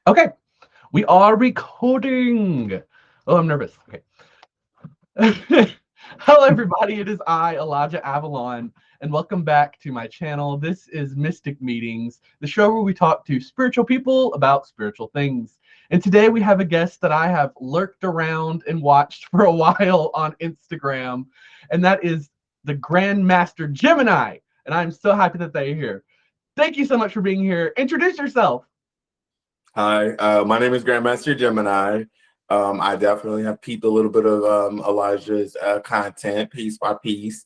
Okay, we are recording. Oh, I'm nervous. Okay. Hello, everybody. It is I, Elijah Avalon, and welcome back to my channel. This is Mystic Meetings, the show where we talk to spiritual people about spiritual things. And today we have a guest that I have lurked around and watched for a while on Instagram, and that is the Grandmaster Gemini. And I'm so happy that they're here. Thank you so much for being here. Introduce yourself. Hi, my name is Grandmaster Gemini. I definitely have peeped a little bit of Elijah's content piece by piece.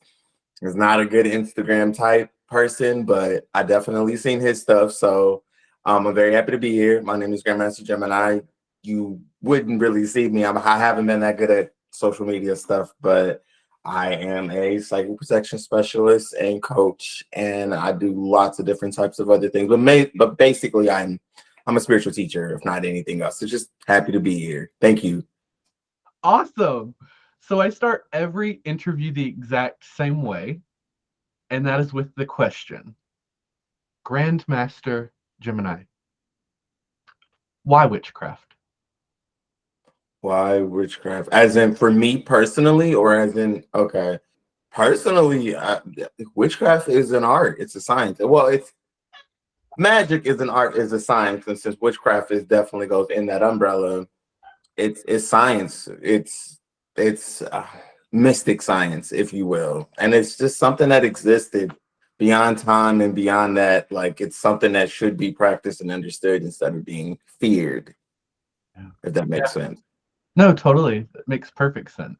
He's not a good Instagram type person, but I definitely seen his stuff. So I'm very happy to be here. My name is Grandmaster Gemini. You wouldn't really see me. I haven't been that good at social media stuff, but I am a psychic protection specialist and coach, and I do lots of different types of other things. But basically, I'm a spiritual teacher, if not anything else. So just happy to be here. Thank you. Awesome. So I start every interview the exact same way, and that is with the question, Grandmaster Gemini, why witchcraft? Why witchcraft? As in for me personally, or as in, okay. Personally, witchcraft is an art. It's a science. Well, it's magic is an art, is a science. And since witchcraft is definitely goes in that umbrella, it's science. It's mystic science, if you will, and it's just something that existed beyond time and beyond that. Like it's something that should be practiced and understood instead of being feared. Yeah. If that makes sense. No, totally. That makes perfect sense.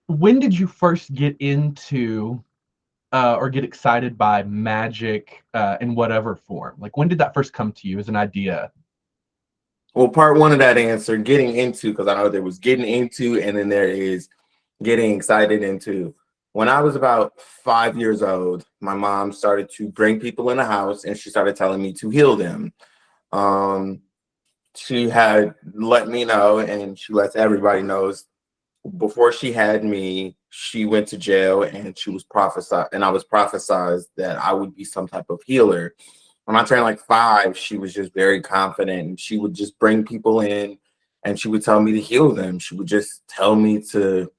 When did you first get into or get excited by magic in whatever form? Like when did that first come to you as an idea? Well, part one of that answer, getting into, because I know there was getting into, and then there is getting excited into. When I was about 5 years old, my mom started to bring people in the house, and she started telling me to heal them. She had let me know, and she lets everybody knows. Before she had me, she went to jail, and she was prophesied, and I was prophesied that I would be some type of healer. When I turned like 5, she was just very confident. She would just bring people in and she would tell me to heal them. She would just tell me to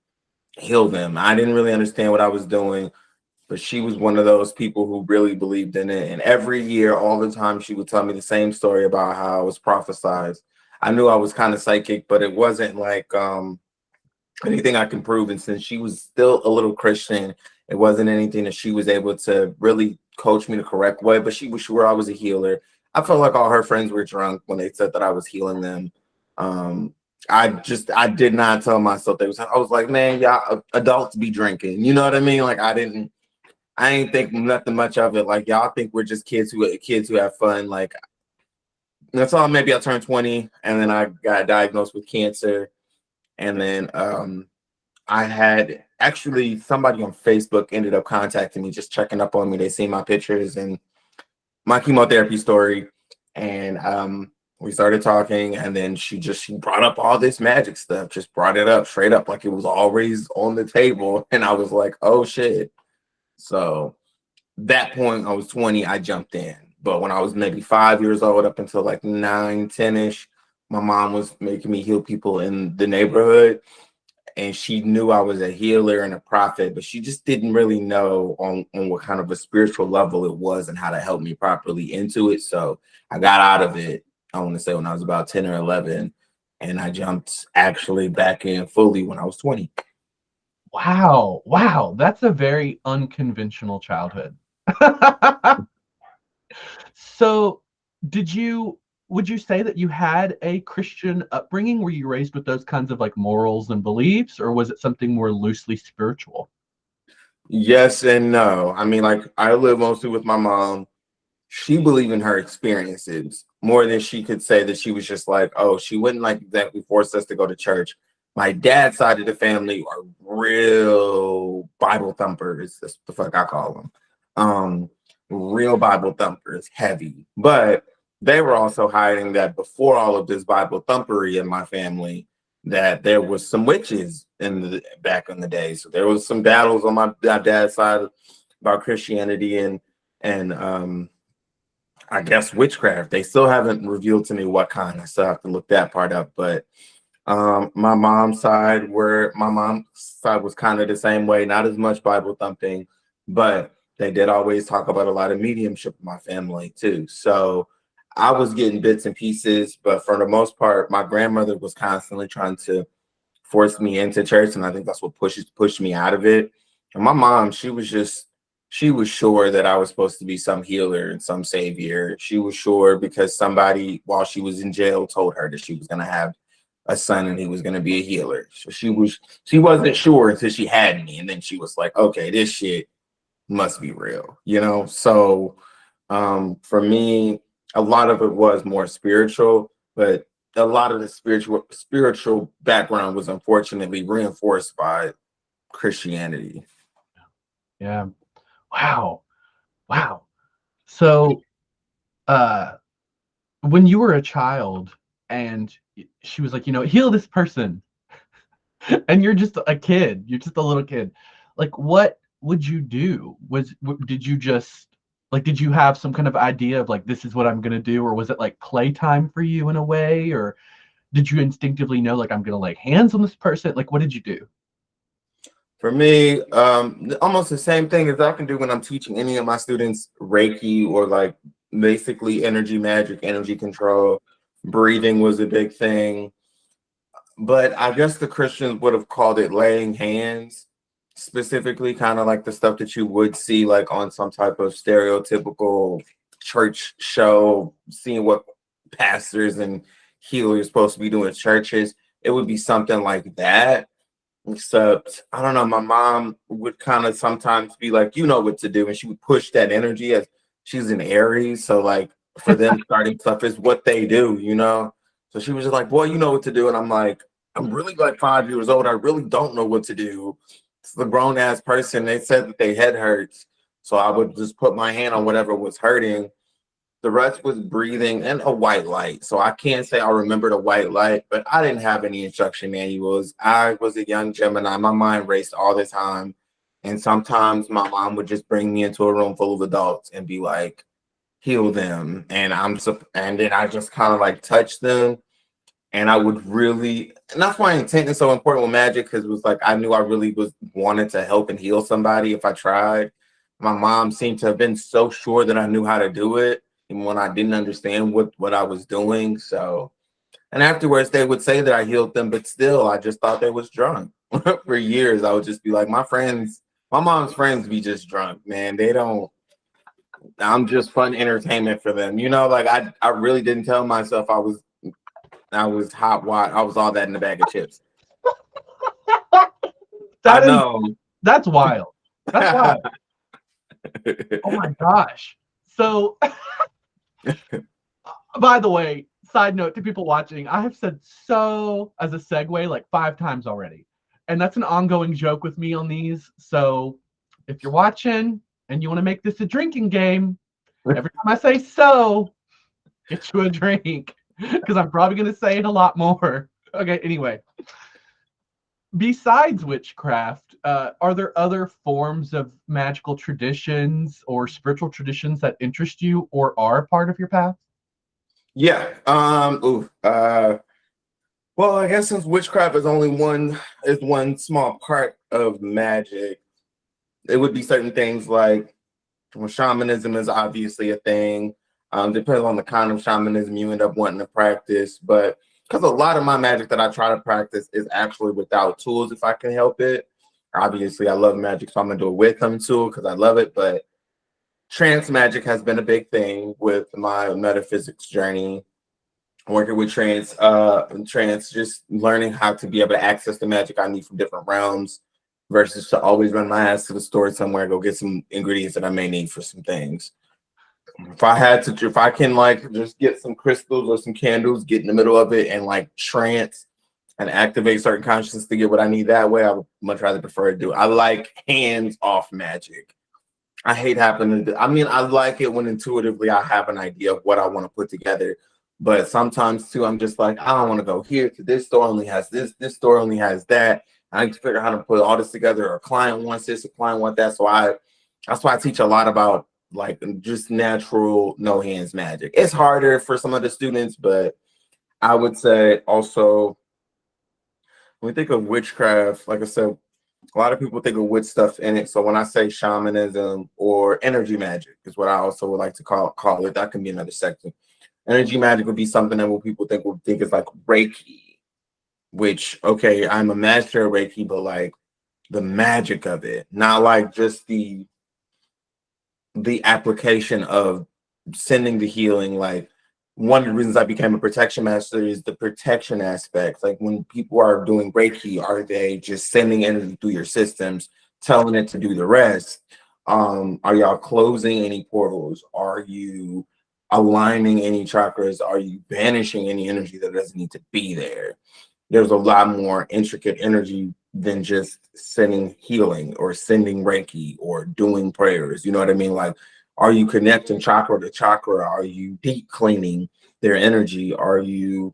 heal them. I didn't really understand what I was doing, but she was one of those people who really believed in it. And every year, all the time, she would tell me the same story about how I was prophesied. I knew I was kind of psychic, but it wasn't like anything I can prove. And since she was still a little Christian, it wasn't anything that she was able to really coach me the correct way, but she was sure I was a healer. I felt like all her friends were drunk when they said that I was healing them. I did not tell myself I was like, man, y'all adults be drinking. You know what I mean? Like I ain't think nothing much of it. Like y'all think we're just kids who have fun. Like that's all. Maybe I turned 20 and then I got diagnosed with cancer. And then I had actually somebody on Facebook ended up contacting me, just checking up on me. They seen my pictures and my chemotherapy story. And we started talking, and then she brought up all this magic stuff, just brought it up straight up like it was always on the table. And I was like, oh shit. So that point, I was 20, I jumped in. But when I was maybe 5 years old, up until like 9, 10-ish, my mom was making me heal people in the neighborhood. And she knew I was a healer and a prophet, but she just didn't really know on what kind of a spiritual level it was and how to help me properly into it. So I got out of it, I want to say when I was about 10 or 11, and I jumped actually back in fully when I was 20. Wow, that's a very unconventional childhood. So, would you say that you had a Christian upbringing? Were you raised with those kinds of like morals and beliefs, or was it something more loosely spiritual? Yes and no. I mean, like I live mostly with my mom. She believed in her experiences more than she could say that she was just like, oh, she wouldn't like exactly force us to go to church. My dad's side of the family are real Bible thumpers. That's the fuck I call them. Real Bible thumpers, heavy. But they were also hiding that before all of this Bible thumpery in my family, that there was some witches in the back in the day. So there was some battles on my dad's side about Christianity and I guess witchcraft. They still haven't revealed to me what kind. I still have to look that part up. But my mom's side was kind of the same way, not as much Bible thumping, but they did always talk about a lot of mediumship in my family too. So I was getting bits and pieces, but for the most part, my grandmother was constantly trying to force me into church, and I think that's what pushed me out of it. And my mom, she was sure that I was supposed to be some healer and some savior. She was sure because somebody, while she was in jail, told her that she was going to have a son and he was going to be a healer. So she wasn't sure until she had me, and then she was like, okay, this shit must be real, you know? So for me, a lot of it was more spiritual, but a lot of the spiritual background was unfortunately reinforced by Christianity. Yeah. Wow. Wow. So, when you were a child and she was like, heal this person, and you're just a kid, you're just a little kid, like, what would you do? Did you just like, did you have some kind of idea of like, this is what I'm gonna do, or was it like playtime for you in a way, or did you instinctively know like I'm gonna lay hands on this person? Like, what did you do? For me, almost the same thing as I can do when I'm teaching any of my students Reiki or like basically energy magic, energy control. Breathing was a big thing. But I guess the Christians would have called it laying hands, specifically kind of like the stuff that you would see like on some type of stereotypical church show, seeing what pastors and healers supposed to be doing in churches. It would be something like that. Except, I don't know, my mom would kind of sometimes be like, you know what to do. And she would push that energy as she's an Aries. So, like, for them, starting stuff is what they do, you know? So she was just like, boy, you know what to do. And I'm like, I'm really like 5 years old. I really don't know what to do. It's the grown ass person. They said that their head hurts. So I would just put my hand on whatever was hurting. The rest was breathing and a white light. So I can't say I remember the white light, but I didn't have any instruction manuals. I was a young Gemini. My mind raced all the time. And sometimes my mom would just bring me into a room full of adults and be like, heal them. And then I just kind of like touch them. And I would really, and that's why intent is so important with magic, because it was like I knew I really was wanted to help and heal somebody if I tried. My mom seemed to have been so sure that I knew how to do it, even when I didn't understand what I was doing. So, and afterwards they would say that I healed them, but still I just thought they was drunk. For years I would just be like, my mom's friends be just drunk, man. They don't, I'm just fun entertainment for them. You know, like I really didn't tell myself I was hot water. I was all that in a bag of chips. I know. That's wild. That's wild. Oh my gosh. So, by the way, side note to people watching, I have said so as a segue like 5 times already. And that's an ongoing joke with me on these. So if you're watching and you want to make this a drinking game, every time I say so, get you a drink. Because I'm probably going to say it a lot more. Okay, anyway. Besides witchcraft, are there other forms of magical traditions or spiritual traditions that interest you or are part of your path? Yeah. Well, I guess since witchcraft is only one small part of magic, it would be certain things like, well, shamanism is obviously a thing. Depends on the kind of shamanism you end up wanting to practice, but because a lot of my magic that I try to practice is actually without tools if I can help it. Obviously, I love magic, so I'm gonna do it with them too because I love it. But trance magic has been a big thing with my metaphysics journey. Working with trance, just learning how to be able to access the magic I need from different realms versus to always run my ass to the store somewhere, go get some ingredients that I may need for some things. If I can like just get some crystals or some candles, get in the middle of it and like trance and activate certain consciousness to get what I need that way, I would much rather prefer to do. I like hands off magic. I hate having to, I mean, I like it when intuitively I have an idea of what I want to put together. But sometimes too, I'm just like, I don't want to go here to this store only has this store only has that. I need to figure out how to put all this together. A client wants this, a client wants that. That's why I teach a lot about like just natural no hands magic. It's harder for some of the students, but I would say also when we think of witchcraft, like I said, a lot of people think of witch stuff in it. So when I say shamanism or energy magic is what I also would like to call it. That can be another section. Energy magic would be something that what people think is like Reiki, which okay, I'm a master of Reiki, but like the magic of it, not like just the application of sending the healing. Like one of the reasons I became a protection master is the protection aspect. Like when people are doing Reiki, are they just sending energy through your systems, telling it to do the rest? Are y'all closing any portals? Are you aligning any chakras? Are you banishing any energy that doesn't need to be there? There's a lot more intricate energy than just sending healing or sending Reiki or doing prayers. You know what I mean? Like, are you connecting chakra to chakra? Are you deep cleaning their energy? Are you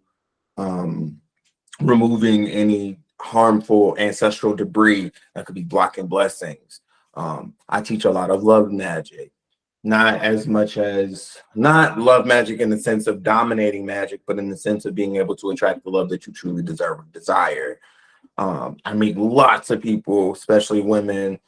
removing any harmful ancestral debris that could be blocking blessings? I teach a lot of love magic, not as much as not love magic in the sense of dominating magic, but in the sense of being able to attract the love that you truly deserve and desire. I meet lots of people, especially women,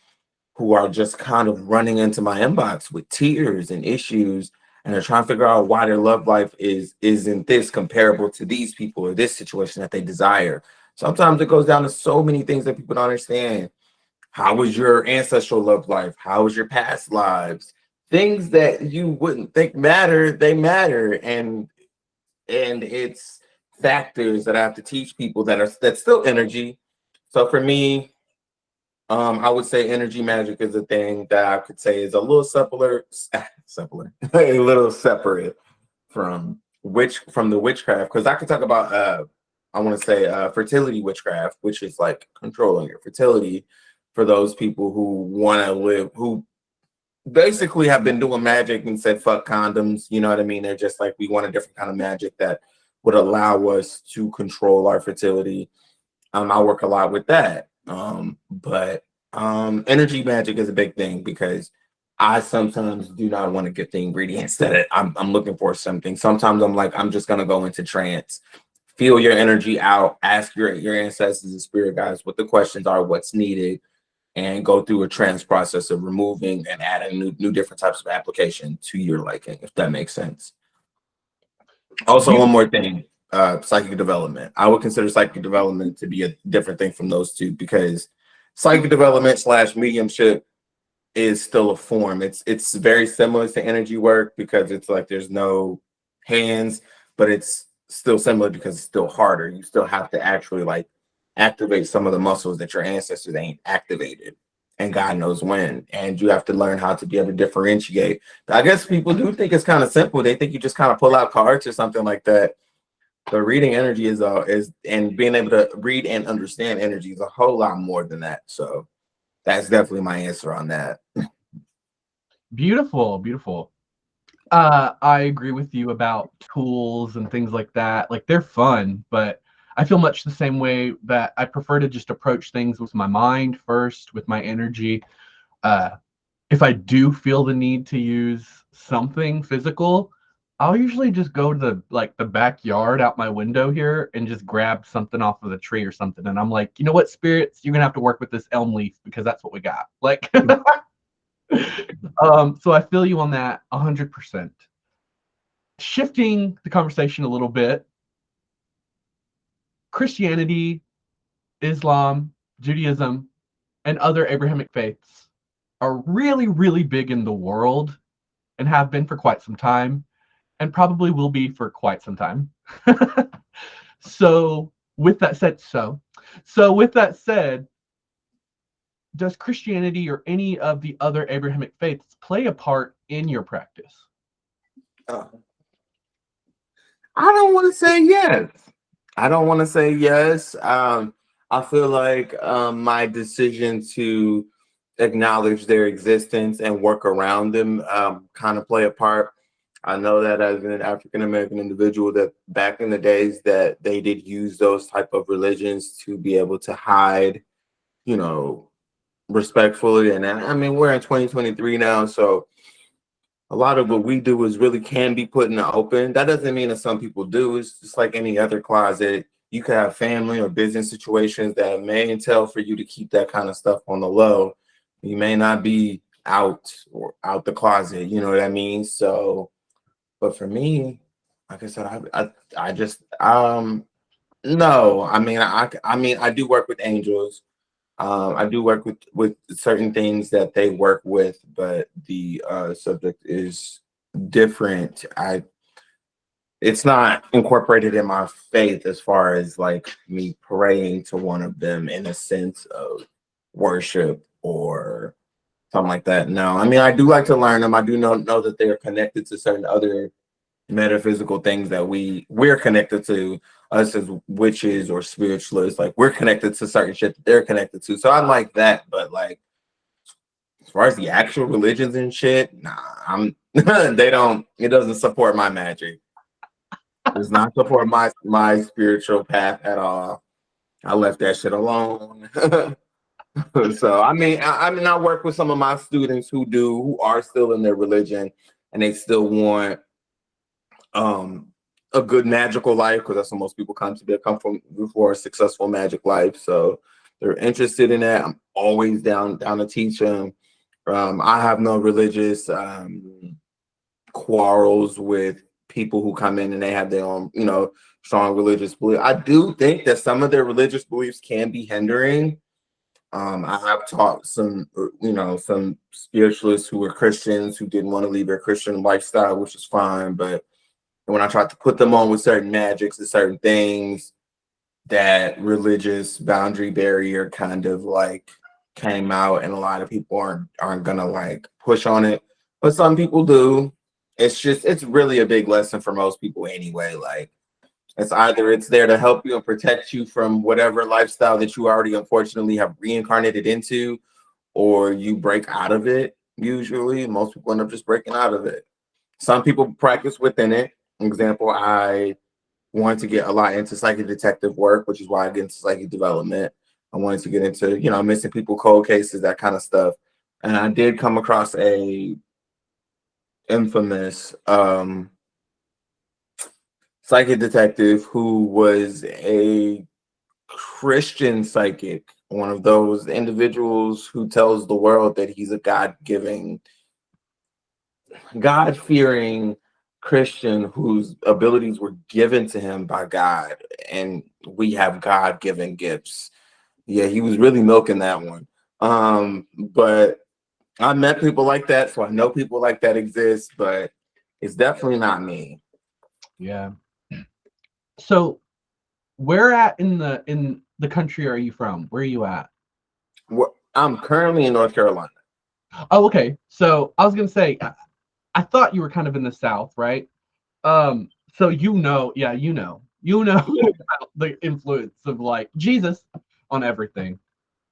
who are just kind of running into my inbox with tears and issues, and they're trying to figure out why their love life isn't this comparable to these people or this situation that they desire. Sometimes it goes down to so many things that people don't understand. How was your ancestral love life? How was your past lives? Things that you wouldn't think matter, they matter, and it's factors that I have to teach people that's still energy. So for me, I would say energy magic is a thing that I could say is a little simpler, a little separate from the witchcraft. Because I could talk about I want to say fertility witchcraft, which is like controlling your fertility for those people who want to live, who basically have been doing magic and said fuck condoms. You know what I mean? They're just like, we want a different kind of magic that would allow us to control our fertility. I work a lot with that. But energy magic is a big thing because I sometimes do not want to get the ingredients that I'm looking for something. Sometimes I'm like, I'm just gonna go into trance, feel your energy out, ask your ancestors and spirit guides what the questions are, what's needed, and go through a trance process of removing and adding new different types of application to your liking, if that makes sense. Also, one more thing, psychic development. I would consider psychic development to be a different thing from those two because psychic development / mediumship is still a form. It's very similar to energy work because it's like there's no hands, but it's still similar because it's still harder. You still have to actually like activate some of the muscles that your ancestors ain't activated, and God knows when. And you have to learn how to be able to differentiate. I guess people do think it's kind of simple. They think you just kind of pull out cards or something like that. But reading energy is and being able to read and understand energy is a whole lot more than that. So that's definitely my answer on that. Beautiful, beautiful. I agree with you about tools and things like that. Like they're fun, but I feel much the same way that I prefer to just approach things with my mind first, with my energy. Uh, if I do feel the need to use something physical, I'll usually just go to the backyard out my window here and just grab something off of the tree or something. And I'm like, you know what, spirits, you're gonna have to work with this elm leaf because that's what we got. Like, so I feel you on that 100%. Shifting the conversation a little bit, Christianity, Islam, Judaism, and other Abrahamic faiths are really, really big in the world and have been for quite some time and probably will be for quite some time. So with that said, does Christianity or any of the other Abrahamic faiths play a part in your practice? I don't want to say yes. I don't want to say yes. I feel like my decision to acknowledge their existence and work around them kind of play a part. I know that as an African American individual, that back in the days that they did use those type of religions to be able to hide, you know, respectfully. And I mean, we're in 2023 now, so a lot of what we do is really can be put in the open. That doesn't mean that some people do. It's just like any other closet. You could have family or business situations that may entail for you to keep that kind of stuff on the low. You may not be out or out the closet, you know what I mean? So, but for me, like I said, I just no, I mean I do work with angels. I do work with certain things that they work with, but the subject is different. It's not incorporated in my faith as far as like me praying to one of them in a sense of worship or something like that. No, I mean I do like to learn them. I do know that they are connected to certain other metaphysical things that we're connected to, us as witches or spiritualists. Like we're connected to certain shit that they're connected to. So I like that, but like as far as the actual religions and shit, nah, I'm they don't, it doesn't support my magic. It does not support my spiritual path at all. I left that shit alone. So I mean I work with some of my students who are still in their religion and they still want um a good magical life, because that's what most people come from for a successful magic life. So they're interested in that. I'm always down to teach them. I have no religious quarrels with people who come in and they have their own, you know, strong religious belief. I do think that some of their religious beliefs can be hindering. I have taught some, you know, some spiritualists who were Christians who didn't want to leave their Christian lifestyle, which is fine. But when I tried to put them on with certain magics and certain things, that religious boundary barrier kind of like came out, and a lot of people aren't gonna like push on it, but some people do. It's really a big lesson for most people anyway. Like it's either it's there to help you and protect you from whatever lifestyle that you already unfortunately have reincarnated into, or you break out of it. Usually, most people end up just breaking out of it. Some people practice within it. Example, I wanted to get a lot into psychic detective work, which is why I get into psychic development. I wanted to get into, you know, missing people cold cases, that kind of stuff. And I did come across a infamous psychic detective who was a Christian psychic, one of those individuals who tells the world that he's a God-giving, God-fearing Christian whose abilities were given to him by God, and we have God-given gifts. Yeah, he was really milking that one. But I met people like that, so I know people like that exist, but it's definitely not me. Yeah. So where at in the country are you from? Where are you at? I'm currently in North Carolina. Oh, okay. So I was gonna say, I thought you were kind of in the South, right? So yeah, you know about the influence of like Jesus on everything.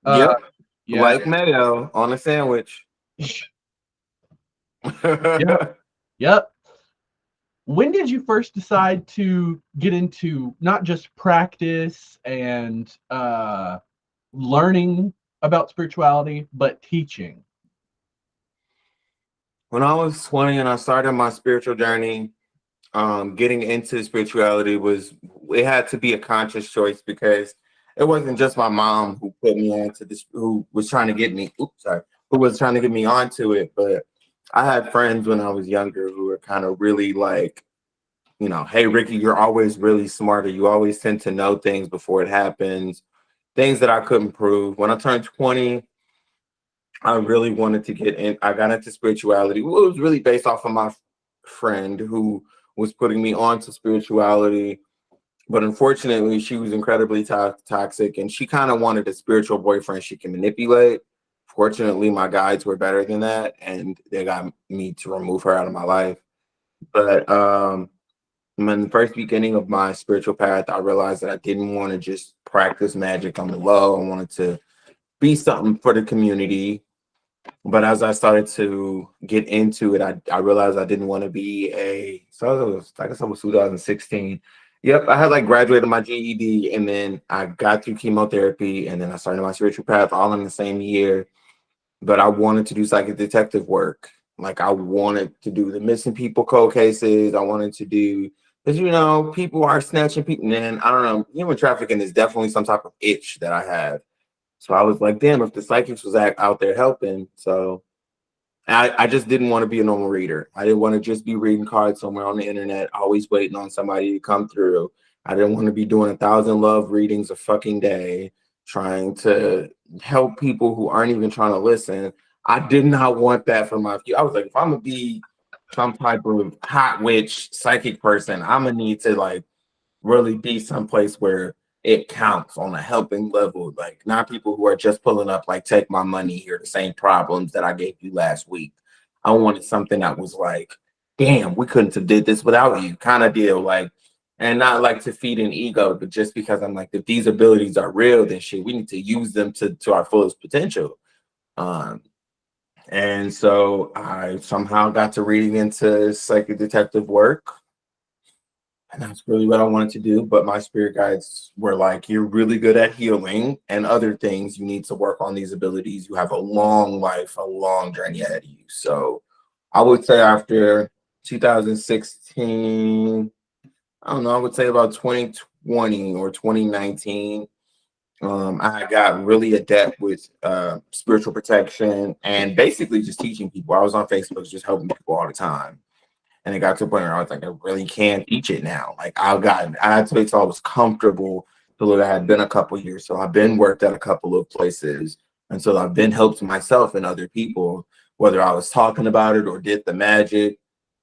Uh, Yep, yeah, like mayo on a sandwich. yep, yep. When did you first decide to get into not just practice and learning about spirituality, but teaching? When I was 20 and I started my spiritual journey, getting into spirituality was, it had to be a conscious choice, because it wasn't just my mom who put me onto this, who was trying to get me, who was trying to get me onto it, but I had friends when I was younger who were kind of really like, you know, hey Ricky, you're always really smart, or you always tend to know things before it happens, things that I couldn't prove. When I turned 20, I really wanted to get in. I got into spirituality. Well, it was really based off of my friend who was putting me on to spirituality. But unfortunately, she was incredibly toxic, and she kind of wanted a spiritual boyfriend she can manipulate. Fortunately, my guides were better than that, and they got me to remove her out of my life. But in the first beginning of my spiritual path, I realized that I didn't want to just practice magic on the low. I wanted to be something for the community. But as I started to get into it, I realized I didn't want to be I guess I was 2016. Yep, I had like graduated my GED, and then I got through chemotherapy, and then I started my spiritual path all in the same year. But I wanted to do psychic detective work. Like I wanted to do the missing people cold cases. I wanted to do because people are snatching people. Man, I don't know. Human trafficking is definitely some type of itch that I have. So I was like, damn, if the psychics was out there helping. So I just didn't want to be a normal reader. I didn't want to just be reading cards somewhere on the internet, always waiting on somebody to come through. I didn't want to be doing 1,000 love readings a fucking day, trying to help people who aren't even trying to listen. I did not want that for my future. I was like, if I'm gonna be some type of hot witch psychic person, I'm gonna need to like really be someplace where it counts on a helping level, like not people who are just pulling up like take my money here, the same problems that I gave you last week. I wanted something that was like, damn, we couldn't have did this without you kind of deal, like, and not like to feed an ego, but just because I'm like, if these abilities are real, then shit, we need to use them to our fullest potential. um and so I somehow got to reading into psychic detective work. And that's really what I wanted to do. But my spirit guides were like, you're really good at healing and other things. You need to work on these abilities. You have a long life, a long journey ahead of you. So I would say after 2016, I don't know, I would say about 2020 or 2019, I got really adept with spiritual protection and basically just teaching people. I was on Facebook just helping people all the time. And it got to a point where I was like, I really can't teach it now. Like I had to wait till I was comfortable till it had been a couple of years. So I've been worked at a couple of places. And so I've been helped myself and other people, whether I was talking about it or did the magic,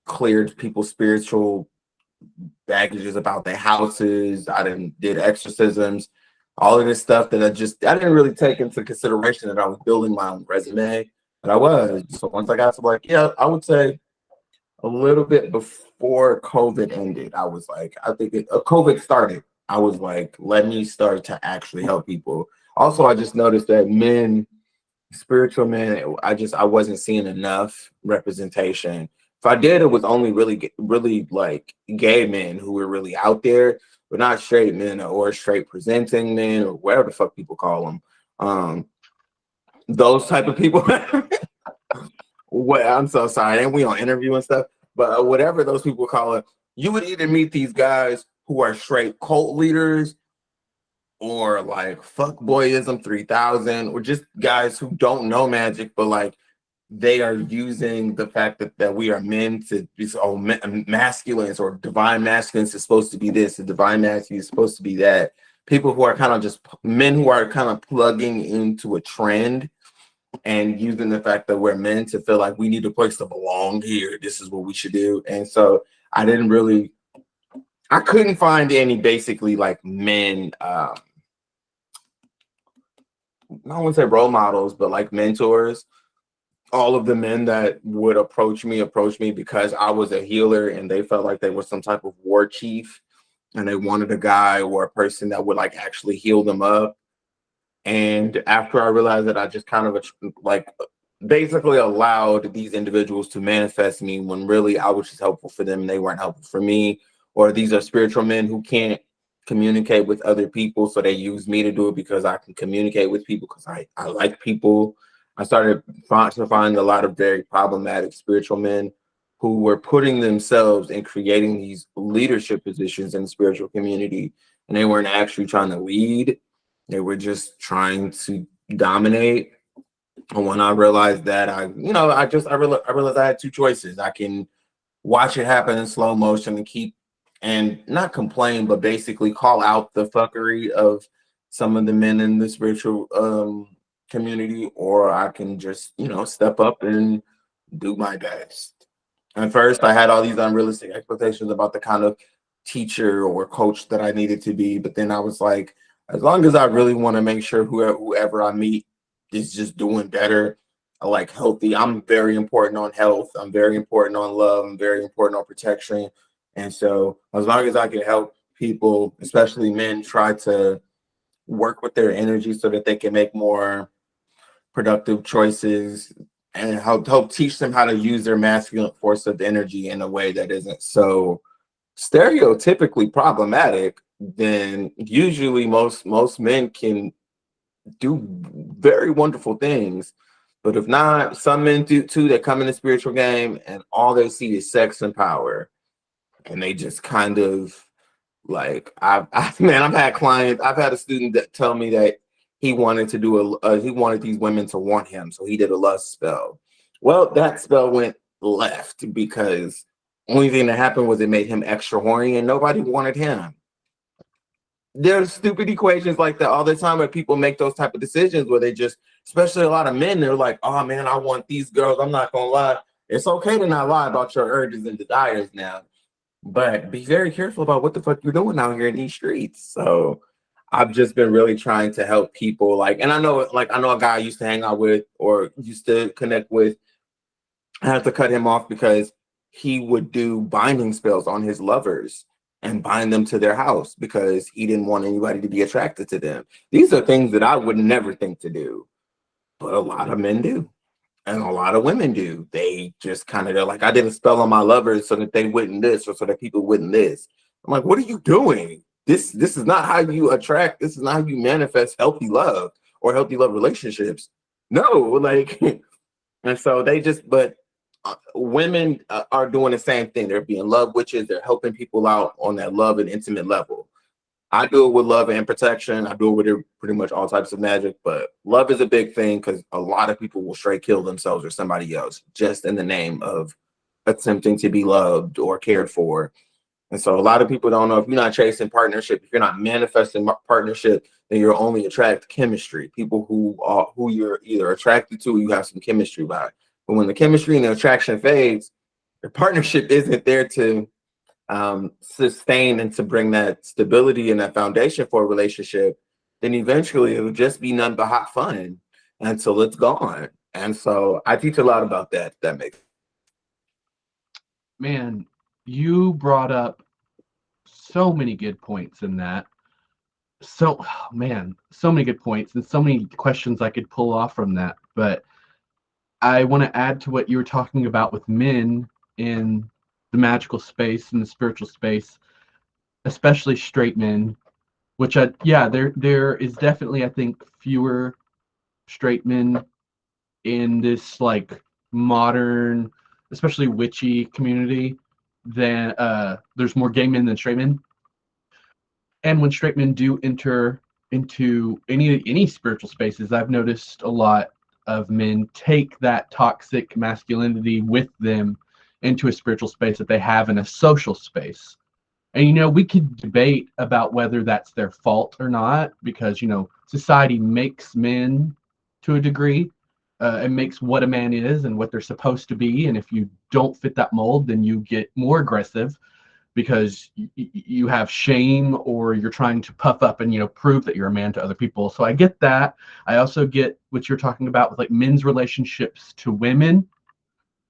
cleared people's spiritual baggages about their houses. Did exorcisms, all of this stuff that I didn't really take into consideration that I was building my own resume. But I was. So once I got to like, yeah, I would say a little bit before COVID ended, I was like, I think COVID started. I was like, let me start to actually help people. Also, I just noticed that men, spiritual men, I wasn't seeing enough representation. If I did, it was only really like gay men who were really out there, but not straight men or straight presenting men or whatever the fuck people call them. Those type of people. Well, I'm so sorry. And we on interview and stuff, but whatever those people call it, you would either meet these guys who are straight cult leaders or like fuckboyism 3000, or just guys who don't know magic, but like they are using the fact that we are men to be so masculines, or divine masculines is supposed to be this, and divine masculine is supposed to be that. People who are kind of just men who are kind of plugging into a trend and using the fact that we're men to feel like we need a place to belong here. This is what we should do. And so I couldn't find any basically like men, I don't want to say role models, but like mentors. All of the men that would approach me because I was a healer, and they felt like they were some type of war chief, and they wanted a guy or a person that would like actually heal them up. And after I realized that, I just kind of like basically allowed these individuals to manifest me when really I was just helpful for them and they weren't helpful for me. Or these are spiritual men who can't communicate with other people, so they use me to do it because I can communicate with people because I like people. I started to find a lot of very problematic spiritual men who were putting themselves and creating these leadership positions in the spiritual community, and they weren't actually trying to lead. They were just trying to dominate. And when I realized that, I realized I had two choices. I can watch it happen in slow motion and keep and not complain, but basically call out the fuckery of some of the men in the spiritual community, or I can just, step up and do my best. At first, I had all these unrealistic expectations about the kind of teacher or coach that I needed to be, but then I was like, as long as I really want to make sure whoever I meet is just doing better, like healthy. I'm very important on health. I'm very important on love. I'm very important on protection. And so as long as I can help people, especially men, try to work with their energy so that they can make more productive choices and help teach them how to use their masculine force of energy in a way that isn't so stereotypically problematic, then usually most men can do very wonderful things. But if not, some men do too that come in the spiritual game and all they see is sex and power. And they just kind of like I've had clients, I've had a student that tell me that he wanted to do he wanted these women to want him, so he did a lust spell. Well, that spell went left because only thing that happened was it made him extra horny and nobody wanted him. There's stupid equations like that all the time where people make those type of decisions where they just, especially a lot of men, they're like, oh man, I want these girls. I'm not gonna lie. It's okay to not lie about your urges and desires now, but be very careful about what the fuck you're doing out here in these streets. So I've just been really trying to help people. Like, and I know a guy I used to hang out with or used to connect with. I had to cut him off because he would do binding spells on his lovers and bind them to their house because he didn't want anybody to be attracted to them. These are things that I would never think to do, but a lot of men do. And a lot of women do. They just kind of, they're like, I did a spell on my lovers so that they wouldn't this or so that people wouldn't this. I'm like, what are you doing? This is not how you attract. This is not how you manifest healthy love or healthy love relationships. No, like, and so they just, but women are doing the same thing. They're being love witches. They're helping people out on that love and intimate level. I do it with love and protection. I do it with pretty much all types of magic, but love is a big thing because a lot of people will straight kill themselves or somebody else just in the name of attempting to be loved or cared for. And so a lot of people don't know, if you're not chasing partnership, if you're not manifesting partnership, then you're only attracted chemistry. People who you're either attracted to, or you have some chemistry by. But when the chemistry and the attraction fades, the partnership isn't there to sustain and to bring that stability and that foundation for a relationship, then eventually it will just be none but hot fun until it's gone. And so I teach a lot about that. That makes Man, you brought up so many good points in that. So, man, so many good points and so many questions I could pull off from that. But I want to add to what you were talking about with men in the magical space and the spiritual space, especially straight men, which there is definitely, I think, fewer straight men in this like modern, especially witchy community than there's more gay men than straight men. And when straight men do enter into any spiritual spaces, I've noticed a lot of men take that toxic masculinity with them into a spiritual space that they have in a social space. And we could debate about whether that's their fault or not, because society makes men to a degree. It makes what a man is and what they're supposed to be. And if you don't fit that mold, then you get more aggressive because you have shame, or you're trying to puff up and prove that you're a man to other people. So I get that. I also get what you're talking about with like men's relationships to women,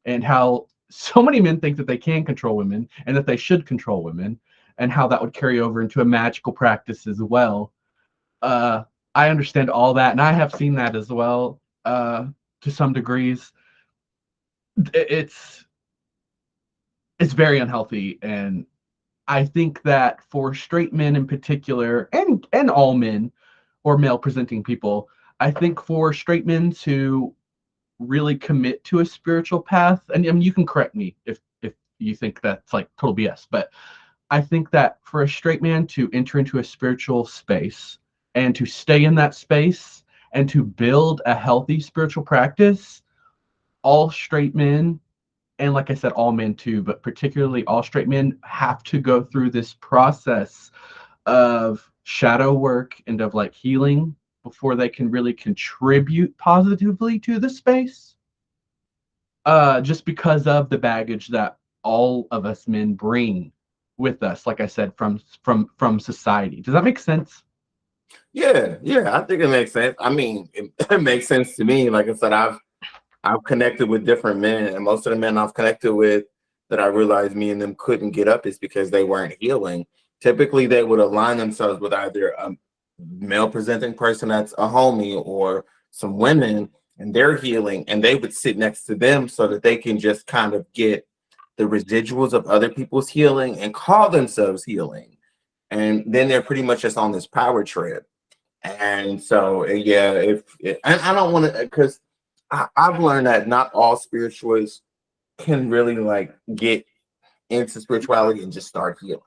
and how so many men think that they can control women and that they should control women, and how that would carry over into a magical practice as well. I understand all that, and I have seen that as well, to some degrees. It's very unhealthy, and I think that for straight men in particular, and all men or male presenting people, I think for straight men to really commit to a spiritual path, and I mean, you can correct me if you think that's like total BS, but I think that for a straight man to enter into a spiritual space and to stay in that space and to build a healthy spiritual practice, all straight men, and like I said, all men too, but particularly all straight men, have to go through this process of shadow work and of like healing before they can really contribute positively to the space. Just because of the baggage that all of us men bring with us, like I said, from society. Does that make sense? yeah, I think it makes sense. I mean, it makes sense to me. Like I said, I've connected with different men, and most of the men I've connected with that I realized me and them couldn't get up is because they weren't healing. Typically, they would align themselves with either a male presenting person that's a homie or some women, and they're healing, and they would sit next to them so that they can just kind of get the residuals of other people's healing and call themselves healing. And then they're pretty much just on this power trip. And so, yeah, and I don't want to, because I've learned that not all spiritualists can really like get into spirituality and just start healing.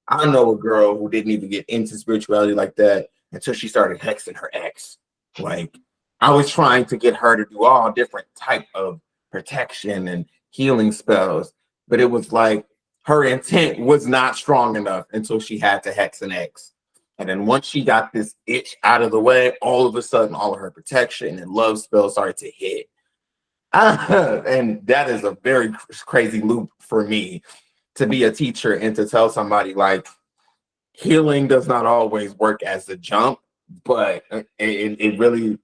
I know a girl who didn't even get into spirituality like that until she started hexing her ex. Like I was trying to get her to do all different type of protection and healing spells, but it was like her intent was not strong enough until she had to hex an ex. And then once she got this itch out of the way, all of a sudden, all of her protection and love spells started to hit. And that is a very crazy loop for me to be a teacher and to tell somebody like healing does not always work as a jump, but it really,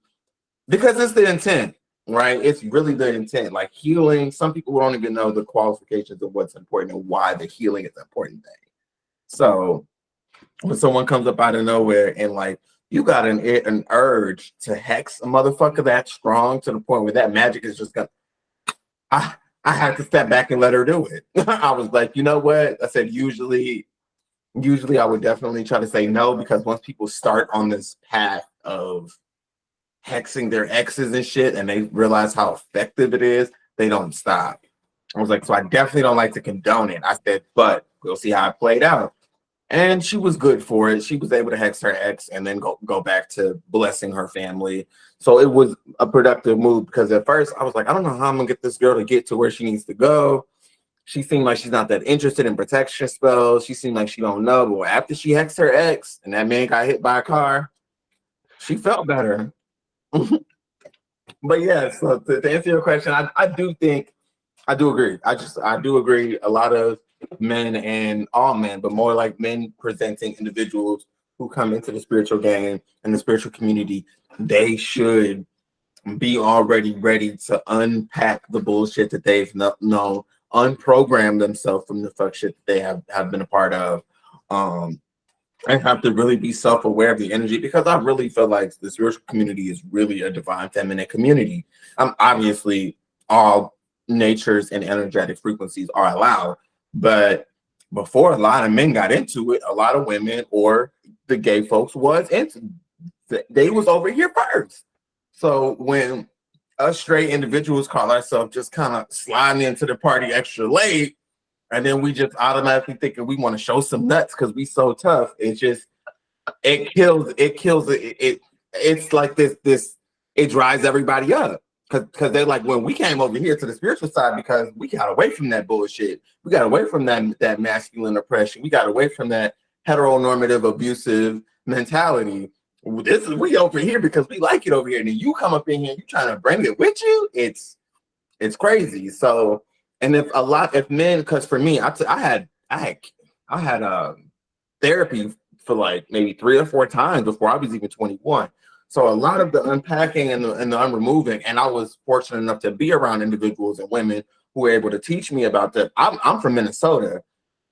because it's the intent, right? It's really the intent. Like healing, some people don't even know the qualifications of what's important and why the healing is an important thing. So when someone comes up out of nowhere and like you got an urge to hex a motherfucker that strong to the point where that magic is just gonna, I had to step back and let her do it. I was like, you know what? I said, usually I would definitely try to say no, because once people start on this path of hexing their exes and shit and they realize how effective it is, they don't stop. I was like, so I definitely don't like to condone it. I said, but we'll see how it played out. And she was good for it. She was able to hex her ex and then go back to blessing her family. So it was a productive move, because at first I was like, I don't know how I'm gonna get this girl to get to where she needs to go. She seemed like she's not that interested in protection spells. She seemed like she don't know. But after she hexed her ex and that man got hit by a car, she felt better. But yeah, so to answer your question, I do agree. I do agree. A lot of men, and all men, but more like men presenting individuals who come into the spiritual game and the spiritual community, they should be already ready to unpack the bullshit that they've known, unprogram themselves from the fuck shit that they have been a part of. I have to really be self-aware of the energy, because I really feel like the spiritual community is really a divine feminine community. Obviously all natures and energetic frequencies are allowed, but before a lot of men got into it, a lot of women or the gay folks was into, they was over here first. So when us straight individuals call ourselves just kind of sliding into the party extra late, and then we just automatically thinking we want to show some nuts because we so tough, it kills it. It's like this it drives everybody up, because they're like, when we came over here to the spiritual side, because we got away from that bullshit, we got away from that masculine oppression, we got away from that heteronormative abusive mentality. We over here because we like it over here, and then you come up in here and you trying to bring it with you. It's crazy. So, and if men, because for me, I had therapy for like maybe 3 or 4 times before I was even 21. So a lot of the unpacking and the unremoving, and I was fortunate enough to be around individuals and women who were able to teach me about that. I'm from Minnesota.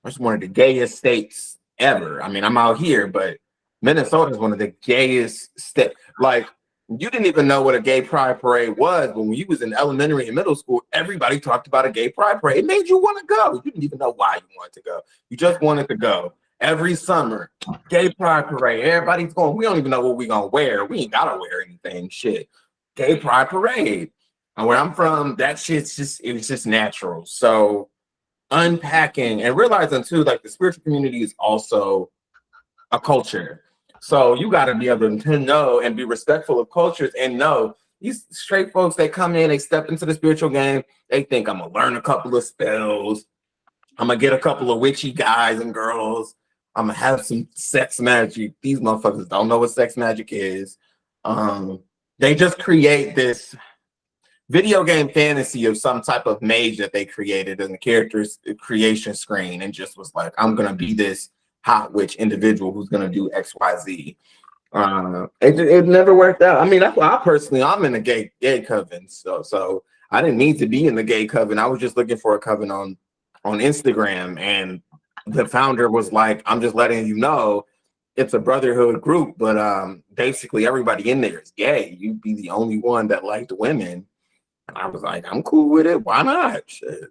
It's one of the gayest states ever. I mean, I'm out here, but Minnesota is one of the gayest states. Like, you didn't even know what a gay pride parade was, but when you was in elementary and middle school, everybody talked about a gay pride parade. It made you want to go. You didn't even know why you wanted to go. You just wanted to go. Every summer, gay pride parade. Everybody's going. We don't even know what we're gonna wear. We ain't gotta wear anything. Shit. Gay pride parade. And where I'm from, that shit's it was just natural. So unpacking and realizing too, like the spiritual community is also a culture. So you got to be able to know and be respectful of cultures, and know these straight folks, they come in, they step into the spiritual game, they think I'm gonna learn a couple of spells, I'm gonna get a couple of witchy guys and girls, I'm gonna have some sex magic. These motherfuckers don't know what sex magic is. They just create this video game fantasy of some type of mage that they created in the character's creation screen, and just was like, I'm gonna be this hot witch individual who's gonna do XYZ. It never worked out. I mean, that's why I'm in a gay coven. So I didn't need to be in the gay coven. I was just looking for a coven on Instagram, and the founder was like, I'm just letting you know it's a brotherhood group, but basically everybody in there is gay. You'd be the only one that liked women. And I was like, I'm cool with it. Why not? Shit.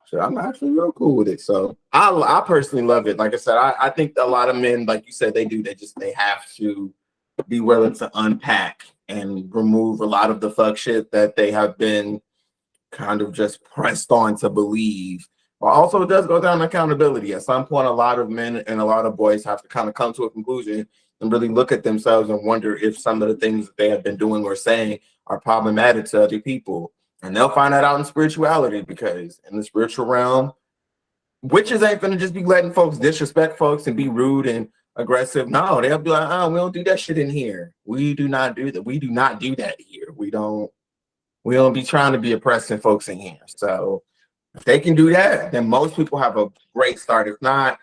So I'm actually real cool with it. So I personally love it. Like I said, I think a lot of men, like you said, they have to be willing to unpack and remove a lot of the fuck shit that they have been kind of just pressed on to believe. But also, it does go down to accountability. At some point, a lot of men and a lot of boys have to kind of come to a conclusion and really look at themselves and wonder if some of the things that they have been doing or saying are problematic to other people. And they'll find that out in spirituality, because in the spiritual realm, witches ain't gonna just be letting folks disrespect folks and be rude and aggressive. No, they'll be like, oh, we don't do that shit in here. We do not do that. We do not do that here. We don't be trying to be oppressing folks in here. So if they can do that, then most people have a great start. If not,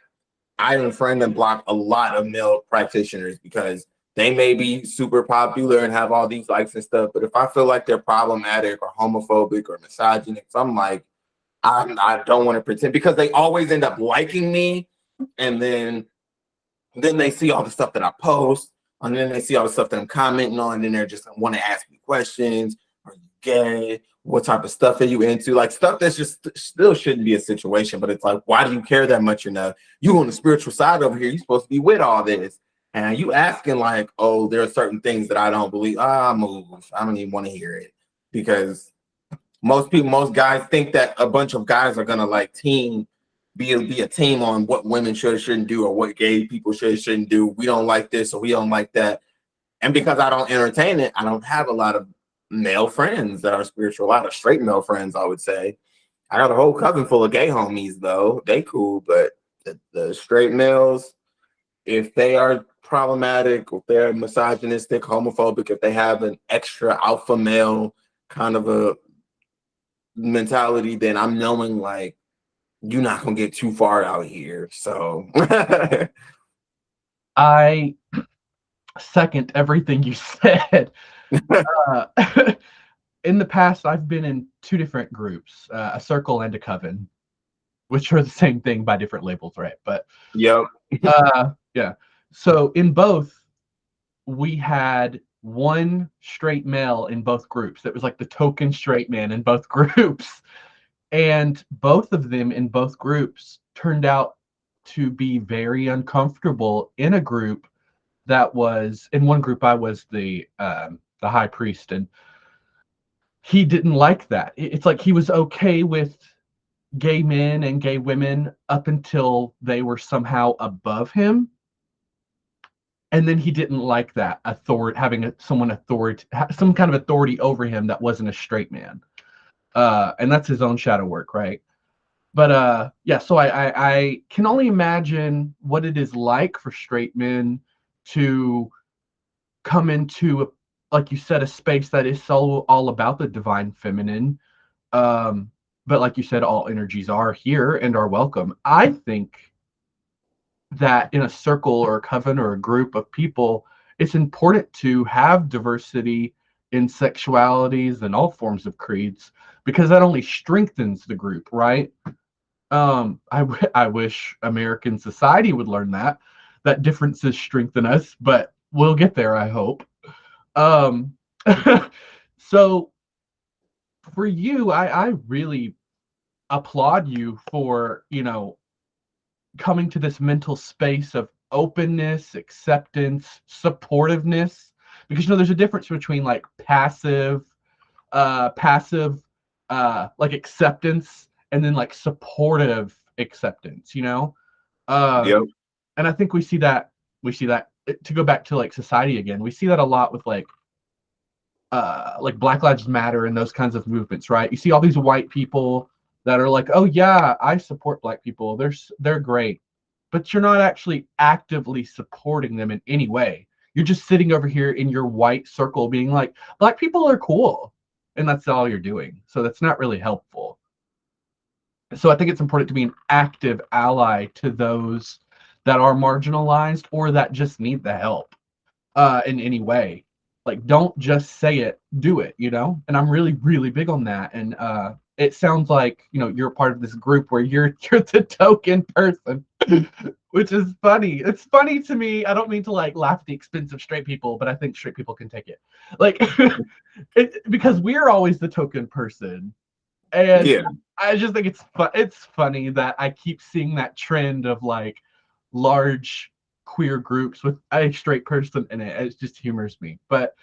I unfriend and block a lot of male practitioners because they may be super popular and have all these likes and stuff. But if I feel like they're problematic or homophobic or misogynist, I'm like, I don't want to pretend, because they always end up liking me, and then they see all the stuff that I post, and then they see all the stuff that I'm commenting on, and then they're just want to ask me questions. Are you gay? What type of stuff are you into? Like stuff that's just still shouldn't be a situation, but it's like, why do you care that much enough? You on the spiritual side over here, you're supposed to be with all this. And you asking like, oh, there are certain things that I don't believe. Move. I don't even want to hear it, because most guys think that a bunch of guys are gonna like be a team on what women should or shouldn't do, or what gay people should or shouldn't do. We don't like this or we don't like that. And because I don't entertain it, I don't have a lot of male friends that are spiritual, a lot of straight male friends, I would say. I got a whole coven full of gay homies though. They cool, but the straight males, if they are problematic, if they're misogynistic, homophobic, if they have an extra alpha male kind of a mentality, then I'm knowing like you're not gonna get too far out here. So I second everything you said. Uh, in the past, I've been in two different groups, a circle and a coven, which are the same thing by different labels, right? But yep. yeah. So in both, we had one straight male in both groups. That was like the token straight man in both groups. And both of them in both groups turned out to be very uncomfortable in a group that was, in one group I was the high priest, and he didn't like that. It's like he was okay with gay men and gay women up until they were somehow above him. And then he didn't like that authority, having some kind of authority over him that wasn't a straight man. And that's his own shadow work, right? But yeah, so I can only imagine what it is like for straight men to come into, like you said, a space that is so all about the divine feminine. But like you said, all energies are here and are welcome. I think that in a circle or a coven or a group of people, it's important to have diversity in sexualities and all forms of creeds, because that only strengthens the group, right? I wish American society would learn that differences strengthen us, but we'll get there, I hope. Um, so for you, I really applaud you for, coming to this mental space of openness, acceptance, supportiveness, because there's a difference between like passive like acceptance, and then like supportive acceptance. Yep. And I think we see that to go back to like society again, we see that a lot with like Black Lives Matter and those kinds of movements, right? You see all these white people that are like, oh yeah, I support Black people, they're great, but you're not actually actively supporting them in any way. You're just sitting over here in your white circle being like, Black people are cool, and that's all you're doing. So that's not really helpful. So I think it's important to be an active ally to those that are marginalized or that just need the help in any way. Like, don't just say it, do it, And I'm really, really big on that. And it sounds like, you're part of this group where you're the token person, which is funny. It's funny to me. I don't mean to like laugh at the expense of straight people, but I think straight people can take it. Like, because we're always the token person. And Yeah. I just think it's funny that I keep seeing that trend of like large queer groups with a straight person in it. It just humors me. But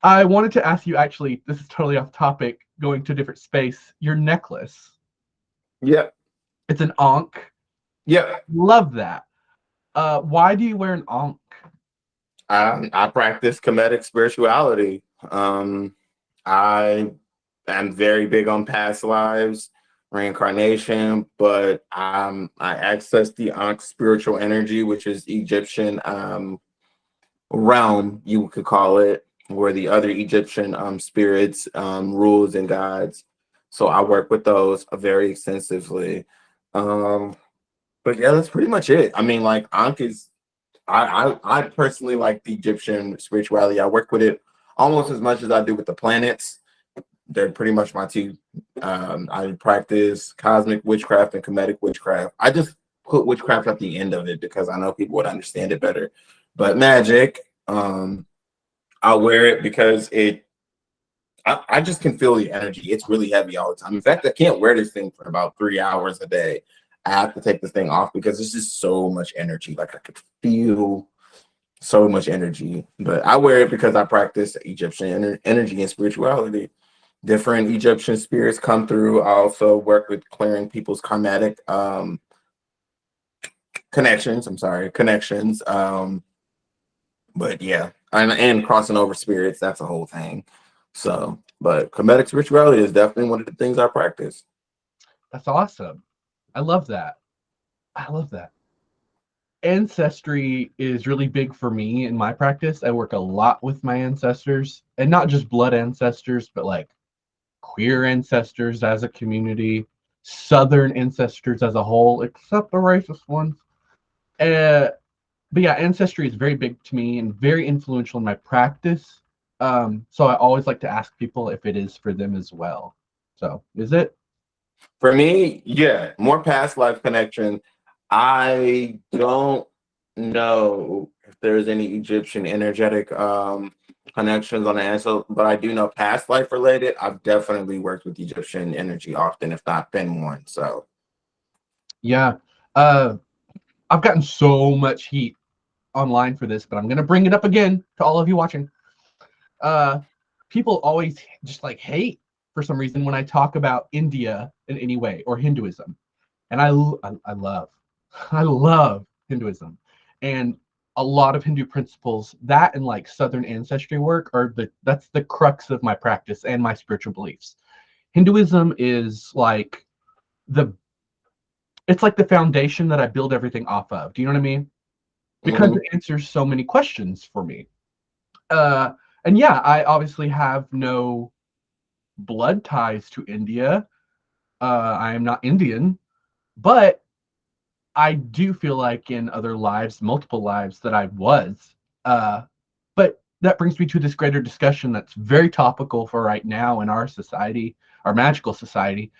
I wanted to ask you, actually, this is totally off topic, going to a different space. Your necklace, Yep. it's an ankh. Yep. Love that. Why do you wear an ankh? I practice Kemetic spirituality. I am very big on past lives, reincarnation, but I access the Ankh spiritual energy, which is Egyptian realm, you could call it, where the other Egyptian spirits, rules and gods. So I work with those very extensively. Um, but yeah, that's pretty much it. I mean, like Ankh is I personally like the Egyptian spirituality. I work with it almost as much as I do with the planets. They're pretty much my two. I practice cosmic witchcraft and Kemetic witchcraft. I just put witchcraft at the end of it because I know people would understand it better. But magic, I wear it because I just can feel the energy. It's really heavy all the time. In fact, I can't wear this thing for about 3 hours a day. I have to take this thing off because it's just so much energy. Like I could feel so much energy. But I wear it because I practice Egyptian energy and spirituality. Different Egyptian spirits come through. I also work with clearing people's karmatic connections. I'm sorry, connections. But yeah, and crossing over spirits. That's a whole thing. So, but Kemetic spirituality is definitely one of the things I practice. That's awesome. I love that. I love that. Ancestry is really big for me in my practice. I work a lot with my ancestors, and not just blood ancestors, but like queer ancestors as a community, Southern ancestors as a whole, except the racist ones. Uh, but yeah, ancestry is very big to me and very influential in my practice. So I always like to ask people if it is for them as well. So is it? For me, yeah, more past life connection. I don't know if there's any Egyptian energetic connections on the answer, but I do know past life related. I've definitely worked with Egyptian energy often, if not been one. So Yeah. Uh, I've gotten so much heat online for this, but I'm gonna bring it up again to all of you watching. Uh, People always just like hate for some reason when I talk about India in any way or Hinduism, and I love I love Hinduism, and a lot of Hindu principles that and like Southern ancestry work are that's the crux of my practice and my spiritual beliefs. Hinduism is like the it's like the foundation that I build everything off of. Do you know what I mean? Because mhm. it answers so many questions for me. Uh, and yeah, I obviously have no blood ties to India. I am not Indian, but I do feel like in other lives, multiple lives, that I was. But that brings me to this greater discussion that's very topical for right now in our society, our magical society.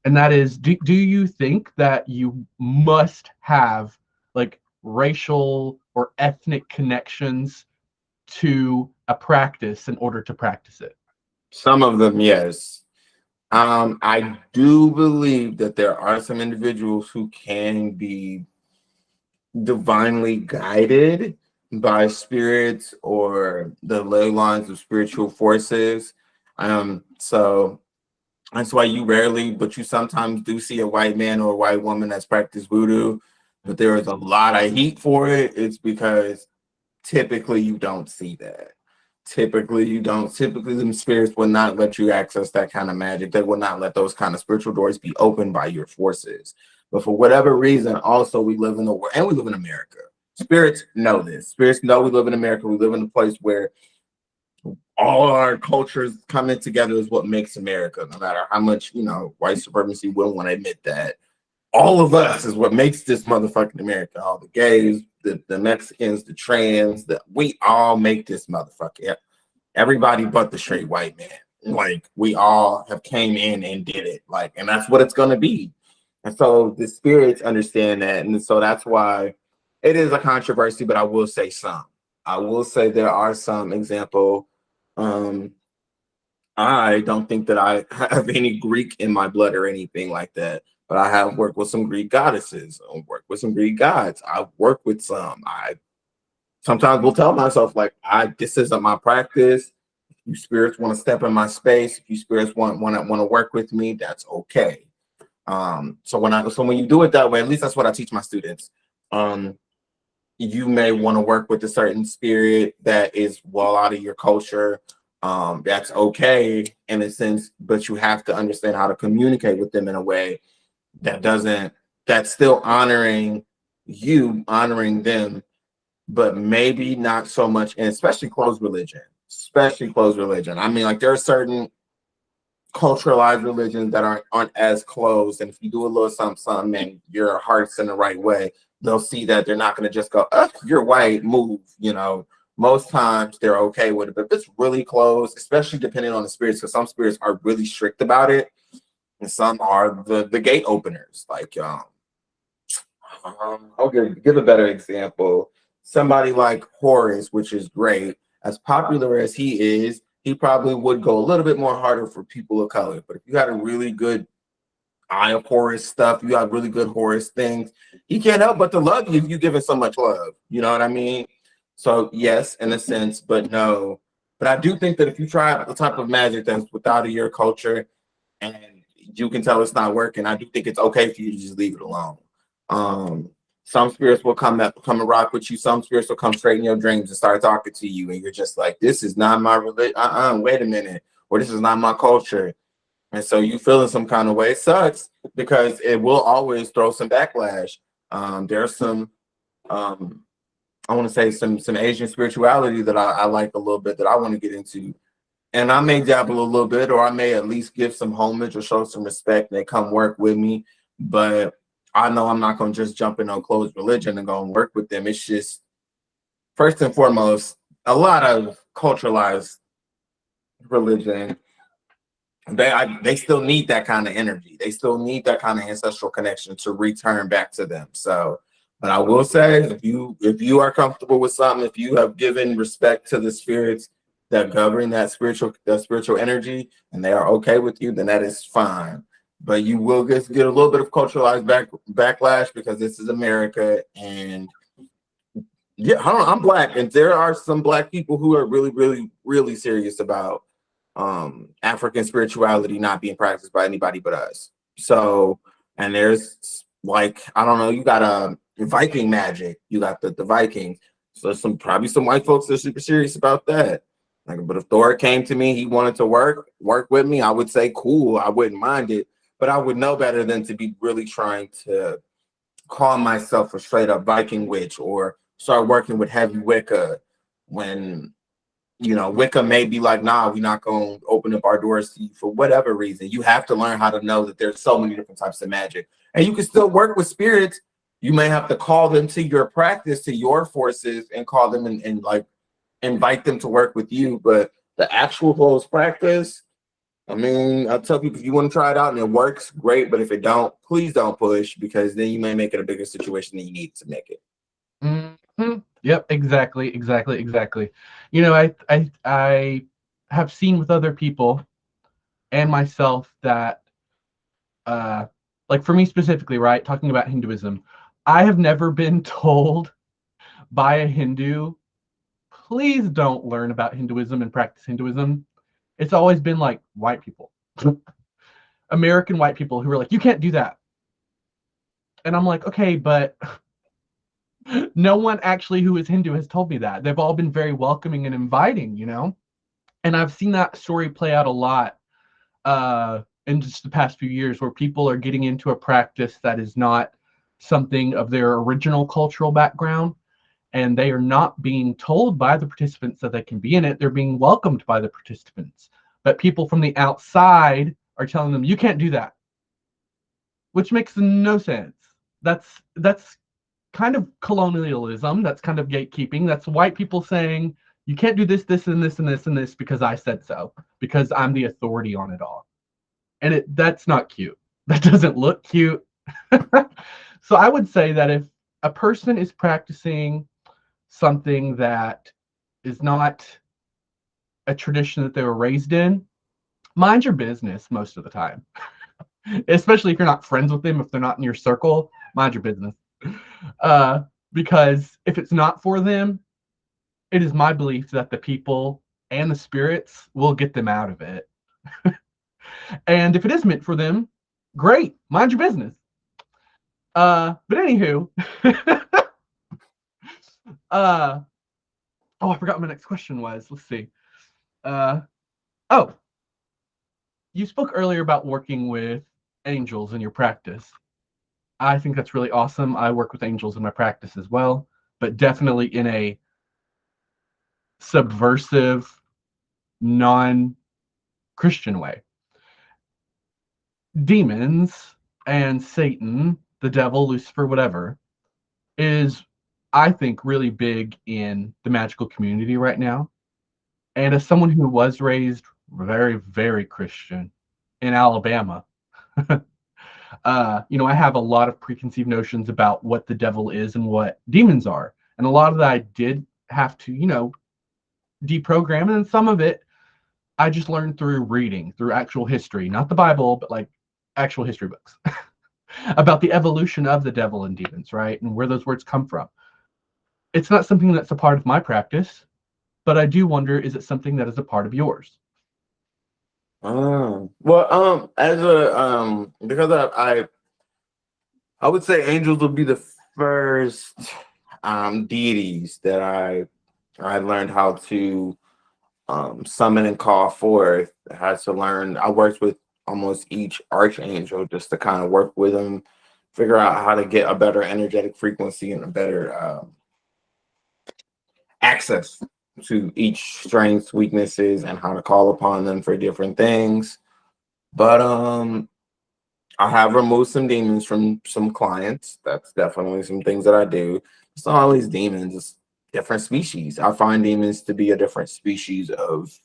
And that is, do you think that you must have like racial or ethnic connections to a practice in order to practice it? Some of them, yes. I do believe that there are some individuals who can be divinely guided by spirits or the ley lines of spiritual forces. So that's why you rarely, but you sometimes do see a white man or a white woman that's practiced voodoo, but there is a lot of heat for it. It's because typically you don't see that. Typically you don't. Typically the spirits will not let you access that kind of magic. They will not let those kind of spiritual doors be opened by your forces. But for whatever reason, also we live in the world and we live in America. Spirits know this. Spirits know we live in America. We live in a place where all our cultures coming together is what makes America. No matter how much, white supremacy will want to admit that. All of us is what makes this motherfucking America. All the gays, the Mexicans, the trans, we all make this motherfucker. Everybody but the straight white man. Like we all have came in and did it. Like, and that's what it's gonna be. And so the spirits understand that. And so that's why it is a controversy, but I will say some. I will say there are some example. Um, I don't think that I have any Greek in my blood or anything like that, but I have worked with some Greek goddesses, I worked with some Greek gods. I've worked with some. I sometimes will tell myself like, this isn't my practice. You spirits want to step in my space. If you spirits want to work with me, that's okay. So when you do it that way, at least that's what I teach my students. You may want to work with a certain spirit that is well out of your culture. That's okay in a sense, but you have to understand how to communicate with them in a way that's still honoring you, honoring them, but maybe not so much, and especially closed religion. Especially closed religion. I mean, like there are certain culturalized religions that aren't as closed, and if you do a little something and your heart's in the right way, they'll see that they're not going to just go, oh, you're white, move. Most times they're okay with it, but if it's really closed, especially depending on the spirits, because some spirits are really strict about it, and some are the gate openers. Like I'll give a better example. Somebody like Horus, which is great, as popular as he is, he probably would go a little bit more harder for people of color. But if you had a really good eye of Horus stuff, you got really good Horus things, he can't help but to love you if you give him so much love. You know what I mean? So yes, in a sense, but no. But I do think that if you try the type of magic that's without your culture and you can tell it's not working, I do think it's okay for you to just leave it alone. Some spirits will come and rock with you. Some spirits will come straight in your dreams and start talking to you, and you're just like, this is not my religion. Wait a minute. Or this is not my culture. And so you feel in some kind of way. It sucks because it will always throw some backlash. There's some I want to say some Asian spirituality that I like a little bit that I want to get into. And I may dabble a little bit, or I may at least give some homage or show some respect. And they come work with me. But I know I'm not going to just jump in on closed religion and go and work with them. It's just, first and foremost, a lot of culturalized religion. They still need that kind of energy. They still need that kind of ancestral connection to return back to them. So, but I will say, if you are comfortable with something, if you have given respect to the spirits that govern that spiritual energy, and they are okay with you, then that is fine. But you will get a little bit of culturalized backlash because this is America, and yeah, I don't know, I'm Black, and there are some Black people who are really, really, really serious about African spirituality not being practiced by anybody but us. So, and there's like, I don't know, you got Viking magic, you got the Vikings. So probably some white folks that are super serious about that. Like, but if Thor came to me, he wanted to work with me, I would say cool, I wouldn't mind it. But I would know better than to be really trying to call myself a straight up Viking witch or start working with heavy Wicca when, Wicca may be like, nah, we're not going to open up our doors to you for whatever reason. You have to learn how to know that there's so many different types of magic. And you can still work with spirits. You may have to call them to your practice, to your forces, and call them and like invite them to work with you. But the actual closed practice, I mean, I tell people if you want to try it out and it works, great. But if it don't, please don't push, because then you may make it a bigger situation than you need to make it. Mm-hmm. Yep, exactly. I have seen with other people and myself that, like for me specifically, right, talking about Hinduism, I have never been told by a Hindu, please don't learn about Hinduism and practice Hinduism. It's always been like white people, American white people who are like, you can't do that. And I'm like, okay, but no one actually who is Hindu has told me that. They've all been very welcoming and inviting, And I've seen that story play out a lot in just the past few years, where people are getting into a practice that is not something of their original cultural background, and they are not being told by the participants that they can be in it. They're being welcomed by the participants. But people from the outside are telling them, you can't do that, which makes no sense. That's kind of colonialism. That's kind of gatekeeping. That's white people saying, you can't do this, this, and this, and this, and this because I said so, because I'm the authority on it all. And that's not cute. That doesn't look cute. So I would say that if a person is practicing something that is not a tradition that they were raised in, mind your business most of the time. Especially if you're not friends with them, if they're not in your circle, mind your business. Because if it's not for them, it is my belief that the people and the spirits will get them out of it. And if it is meant for them, great, mind your business. But anywho, uh, oh, I forgot what my next question was. Let's see. Uh, oh, you spoke earlier about working with angels in your practice. I think that's really awesome. I work with angels in my practice as well, but definitely in a subversive, non Christian way. Demons and Satan, the devil, Lucifer, whatever, is, I think, really big in the magical community right now. And as someone who was raised very, very Christian in Alabama, I have a lot of preconceived notions about what the devil is and what demons are. And a lot of that I did have to, deprogram. And then some of it I just learned through reading, through actual history, not the Bible, but like actual history books about the evolution of the devil and demons, right? And where those words come from. It's not something that's a part of my practice, but I do wonder, is it something that is a part of yours? Well, as a because I would say angels would be the first deities that I learned how to summon and call forth. I had to learn. I worked with almost each archangel just to kind of work with them, figure out how to get a better energetic frequency and a better access to each strengths, weaknesses, and how to call upon them for different things. But I have removed some demons from some clients. That's definitely some things that I do. It's not always demons, it's different species. I find demons to be a different species of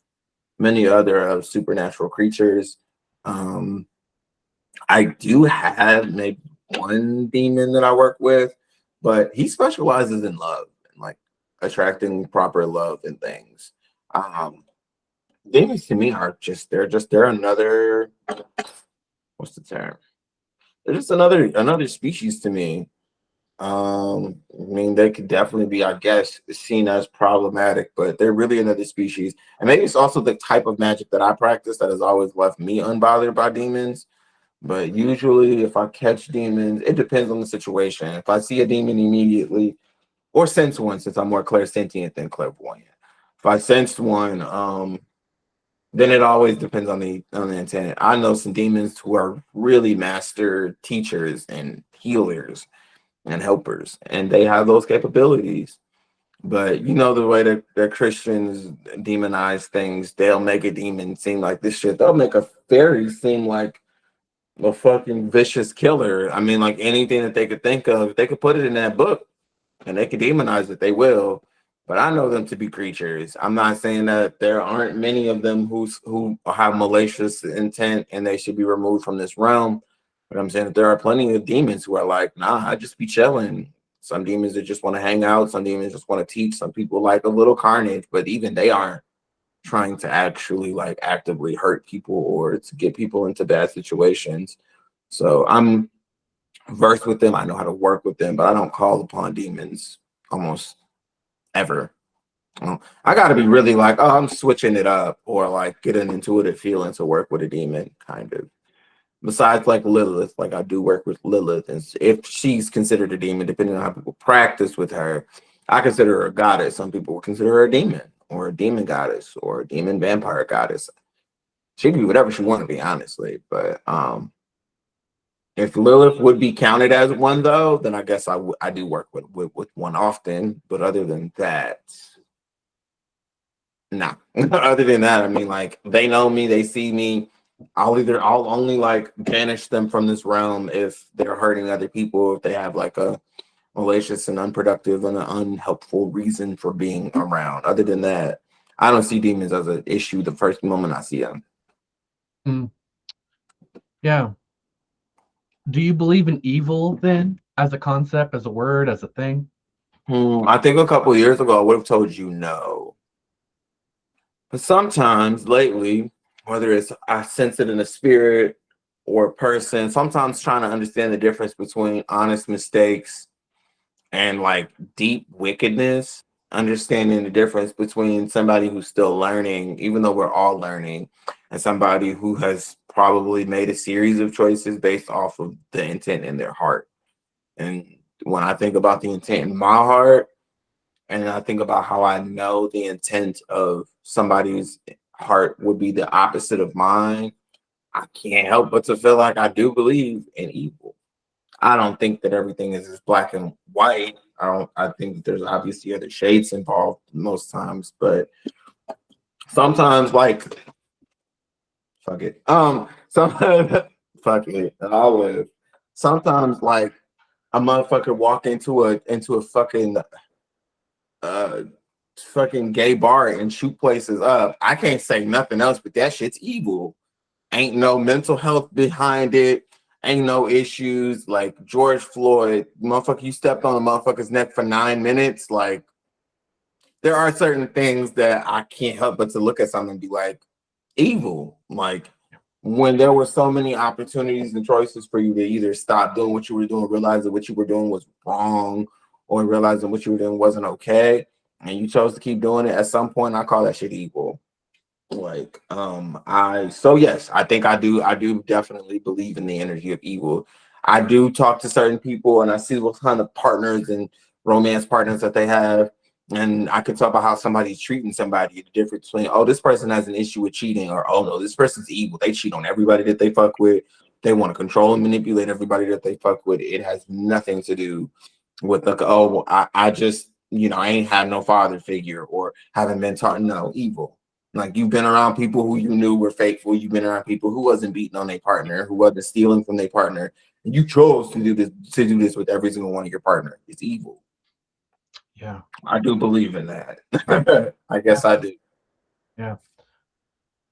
many other supernatural creatures. Um, I do have maybe one demon that I work with, but he specializes in love and like attracting proper love and things. Um, Demons to me are they're another, what's the term? They're just another species to me. I mean, they could definitely be, I guess, seen as problematic, but they're really another species. And maybe it's also the type of magic that I practice that has always left me unbothered by demons. But usually, if I catch demons, it depends on the situation. If I see a demon immediately, or sense one, since I'm more clairsentient than clairvoyant. If I sensed one, then it always depends on the intent. I know some demons who are really master teachers and healers and helpers, and they have those capabilities. But you know the way that Christians demonize things, they'll make a demon seem like this shit. They'll make a fairy seem like a fucking vicious killer. I mean, like anything that they could think of, they could put it in that book and they could demonize it, they will. But I know them to be creatures. I'm not saying that there aren't many of them who have malicious intent and they should be removed from this realm. But I'm saying that there are plenty of demons who are like, nah, I just be chilling. Some demons that just want to hang out. Some demons just want to teach. Some people like a little carnage, but even they aren't trying to actually like actively hurt people or to get people into bad situations. So I'm versed with them. I know how to work with them, but I don't call upon demons almost ever. I got to be really like, oh, I'm switching it up or like get an intuitive feeling to work with a demon, kind of. Besides like Lilith, like I do work with Lilith, and if she's considered a demon, depending on how people practice with her, I consider her a goddess. Some people would consider her a demon or a demon goddess or a demon vampire goddess. She can be whatever she want to be, honestly. But if Lilith would be counted as one, though, then I guess I do work with one often. But other than that, no. Other than that, I mean, like they know me, they see me. I'll only like banish them from this realm if they're hurting other people, if they have like a malicious and unproductive and an unhelpful reason for being around. Other than that, I don't see demons as an issue the first moment I see them. Mm, yeah. Do you believe in evil then, as a concept, as a word, as a thing? I think a couple of years ago I would have told you no. But sometimes lately, whether it's I sense it in a spirit or a person, sometimes trying to understand the difference between honest mistakes and like deep wickedness. understanding the difference between somebody who's still learning, even though we're all learning, and somebody who has probably made a series of choices based off of the intent in their heart. And when I think about the intent in my heart, and I think about how I know the intent of somebody's heart would be the opposite of mine, I can't help but to feel like I do believe in evil. I don't think that everything is as black and white. I think that there's obviously other shades involved most times, but sometimes like fuck it. Sometimes fuck it. I'll live. Sometimes like a motherfucker walk into a uh fucking gay bar and shoot places up. I can't say nothing else, but that shit's evil. Ain't no mental health behind it. Ain't no issues. Like George Floyd, motherfucker, you stepped on a motherfucker's neck for 9 minutes. Like, there are certain things that I can't help but to look at something and be like, evil. Like, when there were so many opportunities and choices for you to either stop doing what you were doing, realize that what you were doing was wrong, or realizing what you were doing wasn't okay, and you chose to keep doing it, at some point, I call that shit evil. Like, yes, I think I do definitely believe in the energy of evil. I do talk to certain people and I see what kind of partners and romance partners that they have. And I can talk about how somebody's treating somebody, the difference between, oh, this person has an issue with cheating, or oh no, this person's evil. They cheat on everybody that they fuck with. They want to control and manipulate everybody that they fuck with. It has nothing to do with like, oh, well, I just, I ain't had no father figure or haven't been taught. No, evil. Like, you've been around people who you knew were faithful. You've been around people who wasn't beating on their partner, who wasn't stealing from their partner, and you chose to do this with every single one of your partner. It's evil. Yeah. I do believe in that. I guess I do. Yeah.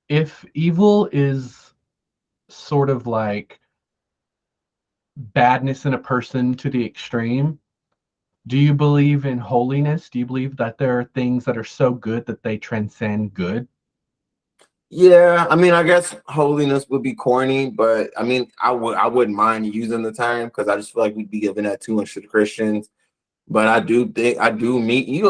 If evil is sort of like badness in a person to the extreme, do you believe in holiness? Do you believe that there are things that are so good that they transcend good? Yeah, I mean, I guess holiness would be corny, but I mean, I wouldn't mind using the term because I just feel like we'd be giving that too much to the Christians. But I do think I do meet you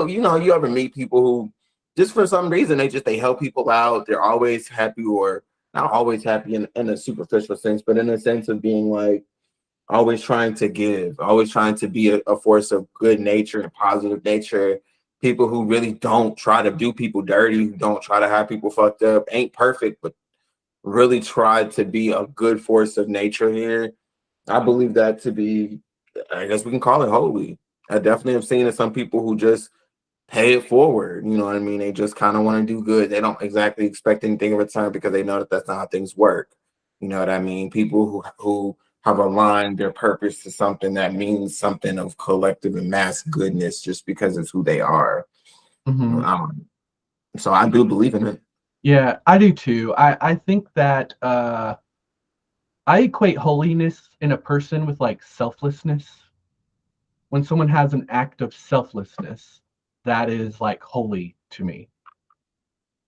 ever meet people who just for some reason they help people out. They're always happy, or not always happy in a superficial sense, but in a sense of being like always trying to give, always trying to be a force of good nature and positive nature. People who really don't try to do people dirty, who don't try to have people fucked up, ain't perfect, but really try to be a good force of nature here. I believe that to be, I guess we can call it holy. I definitely have seen some people who just pay it forward. You know what I mean? They just kind of want to do good. They don't exactly expect anything in return because they know that that's not how things work. You know what I mean? People who have aligned their purpose to something that means something of collective and mass goodness just because it's who they are. Hmm. Um, so I do believe in it. Yeah, I do too. I think that I equate holiness in a person with like selflessness. When someone has an act of selflessness, that is like holy to me.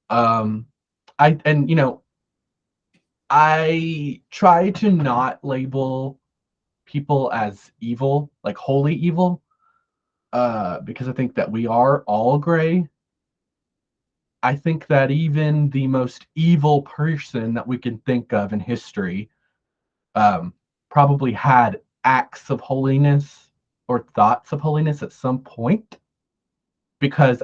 Um, I try to not label people as evil, like wholly evil, because I think that we are all gray. I think that even the most evil person that we can think of in history um, probably had acts of holiness or thoughts of holiness at some point, because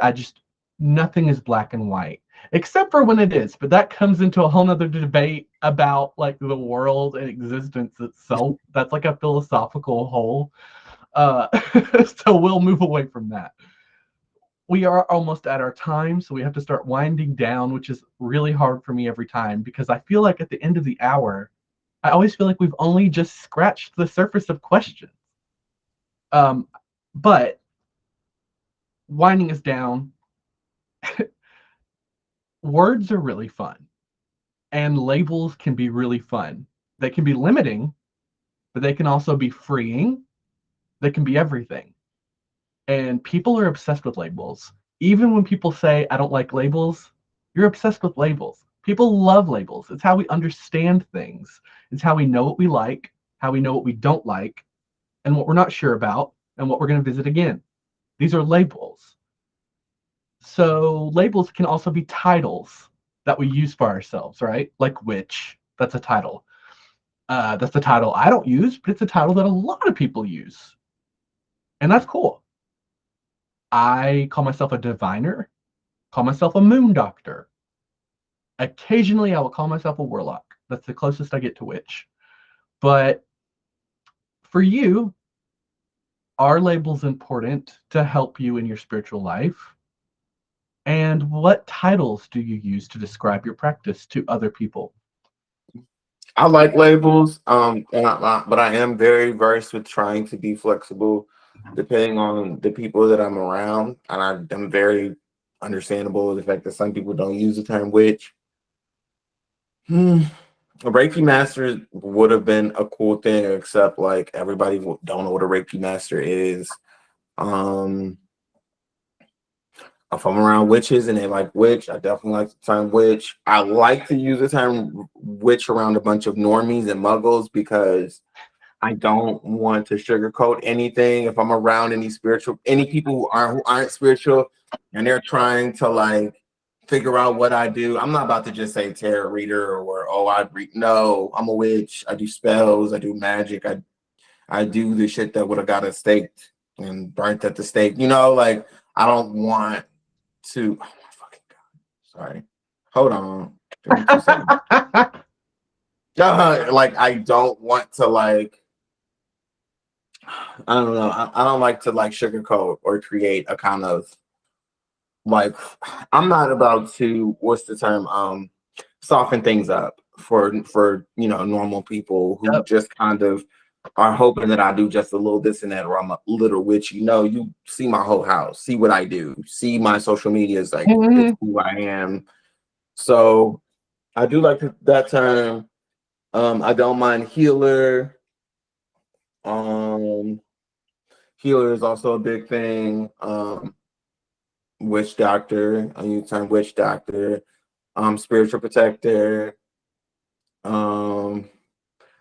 nothing is black and white except for when it is, but that comes into a whole nother debate about like the world and existence itself. That's like a philosophical hole. uh so we'll move away from that. We are almost at our time, so we have to start winding down, which is really hard for me every time because I feel like at the end of the hour I always feel like we've only just scratched the surface of questions. um but winding us down, words are really fun and labels can be really fun. They can be limiting, but they can also be freeing. They can be everything. And people are obsessed with labels. Even when people say, I don't like labels, you're obsessed with labels. People love labels. It's how we understand things, it's how we know what we like, how we know what we don't like, and what we're not sure about, and what we're going to visit again. These are labels. So labels can also be titles that we use for ourselves, right? Like witch, that's a title. That's a title I don't use, but it's a title that a lot of people use. And that's cool. I call myself a diviner, call myself a moon doctor. Occasionally, I will call myself a warlock. That's the closest I get to witch. But for you, are labels important to help you in your spiritual life? And what titles do you use to describe your practice to other people? I like labels, but I am very versed with trying to be flexible depending on the people that I'm around. And I'm very understandable with the fact that some people don't use the term witch. Hmm. A Reiki master would have been a cool thing, except like everybody don't know what a Reiki master is. Um, if I'm around witches and they like witch, I definitely like the term witch. I like to use the term witch around a bunch of normies and muggles because I don't want to sugarcoat anything. If I'm around any people who aren't spiritual and they're trying to like figure out what I do, I'm not about to just say tarot reader or oh I read. No, I'm a witch. I do spells. I do magic. I do the shit that would have got us staked and burnt at the stake. Like I don't want to. Oh my fucking god! Sorry. Hold on. Give me 2 seconds. Like I don't want to like. I don't know. I don't like to like sugarcoat or create a kind of like. I'm not about to. What's the term? Soften things up for normal people who Yep. just kind of are hoping that I do just a little this and that, or I'm a little witch. You see my whole house, see what I do, see my social media is like it's Mhm. who I am. So I do like that term. I don't mind healer. Um, Healer is also a big thing. Witch doctor, I use the term witch doctor. Spiritual protector. Um,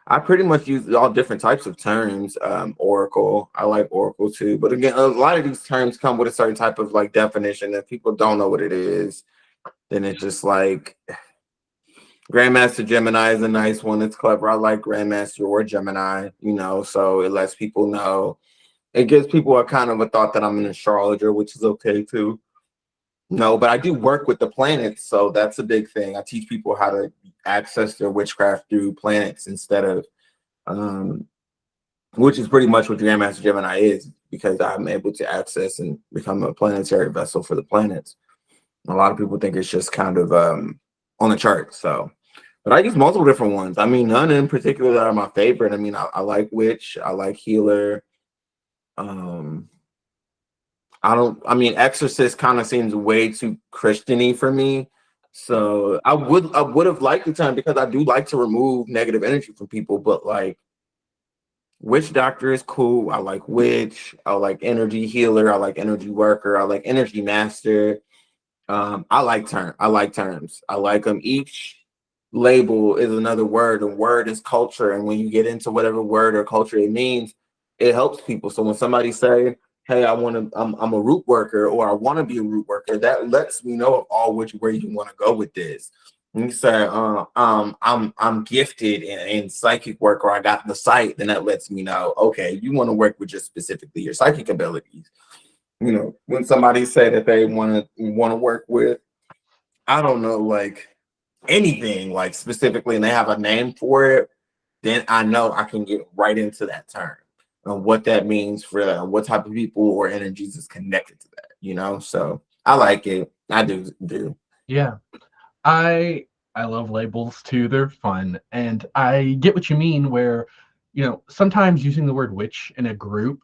I pretty much use all different types of terms. Oracle, I like Oracle too. But again, a lot of these terms come with a certain type of like definition. If people don't know what it is, then it's just like Grandmaster Gemini is a nice one. It's clever. I like Grandmaster or Gemini, so it lets people know. It gives people a kind of a thought that I'm an astrologer, which is okay too. No, but I do work with the planets, so that's a big thing. I teach people how to access their witchcraft through planets instead of, um, which is pretty much what Grandmaster Gemini is, because I'm able to access and become a planetary vessel for the planets. A lot of people think it's just kind of on the chart. So, but I use multiple different ones. I mean, none in particular that are my favorite. I mean, I like witch, I like healer. Um, I mean, exorcist kind of seems way too Christian-y for me. So I would have liked the time because I do like to remove negative energy from people, but like witch doctor is cool. I like witch, I like energy healer, I like energy worker, I like energy master. I like terms. I like them. Each label is another word, and word is culture. And when you get into whatever word or culture it means, it helps people. So when somebody say, "Hey, I'm a root worker," or "I want to be a root worker," that lets me know of all which way you want to go with this. And you say, I'm gifted in psychic work, or I got the sight," then that lets me know, okay, you want to work with just specifically your psychic abilities. When somebody say that they want to work with, I don't know, like anything like specifically, and they have a name for it, then I know I can get right into that term and what that means for what type of people or energies is connected to that. So I like it. I do. Yeah. I love labels too. They're fun. And I get what you mean where, sometimes using the word witch in a group,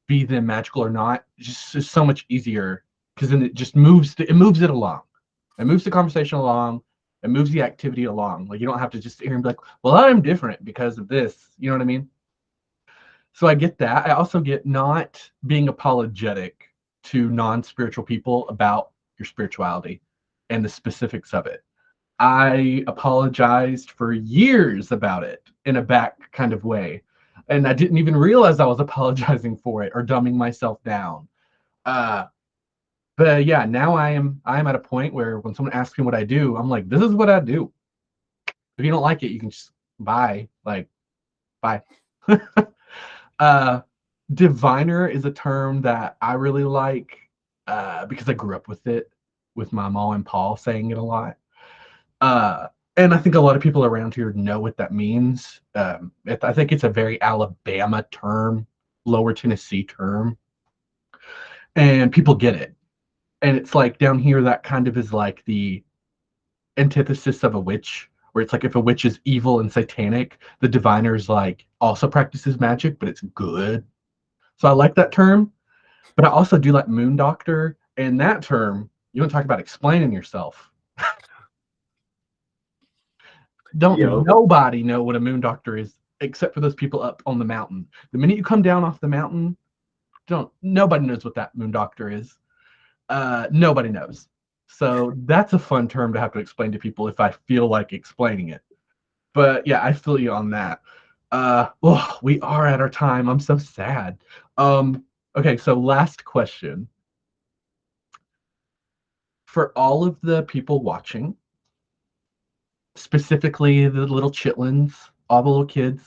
be them magical or not, just is so much easier because then it just moves it along. It moves the conversation along. It moves the activity along. Like you don't have to just hear and be like, well, I'm different because of this. You know what I mean? So I get that. I also get not being apologetic to non-spiritual people about your spirituality and the specifics of it. I apologized for years about it in a back kind of way. And I didn't even realize I was apologizing for it or dumbing myself down. Uh, But yeah, now I am at a point where when someone asks me what I do, I'm like, this is what I do. If you don't like it, you can just buy. Like, bye. uh Diviner is a term that I really like because I grew up with it, with my mom and Paul saying it a lot. Uh, and I think a lot of people around here know what that means. I think it's a very Alabama term, lower Tennessee term, and people get it. And it's like down here, that kind of is like the antithesis of a witch, where it's like if a witch is evil and satanic, the diviner's like also practices magic, but it's good. So I like that term, but I also do like moon doctor. And that term, you want to talk about explaining yourself. Don't Yo, nobody know what a moon doctor is except for those people up on the mountain. The minute you come down off the mountain, don't nobody knows what that moon doctor is. Nobody knows. So that's a fun term to have to explain to people if I feel like explaining it. But yeah, I feel you on that. Oh, we are at our time. I'm so sad. Okay, so last question. For all of the people watching, specifically the little chitlins, all the little kids,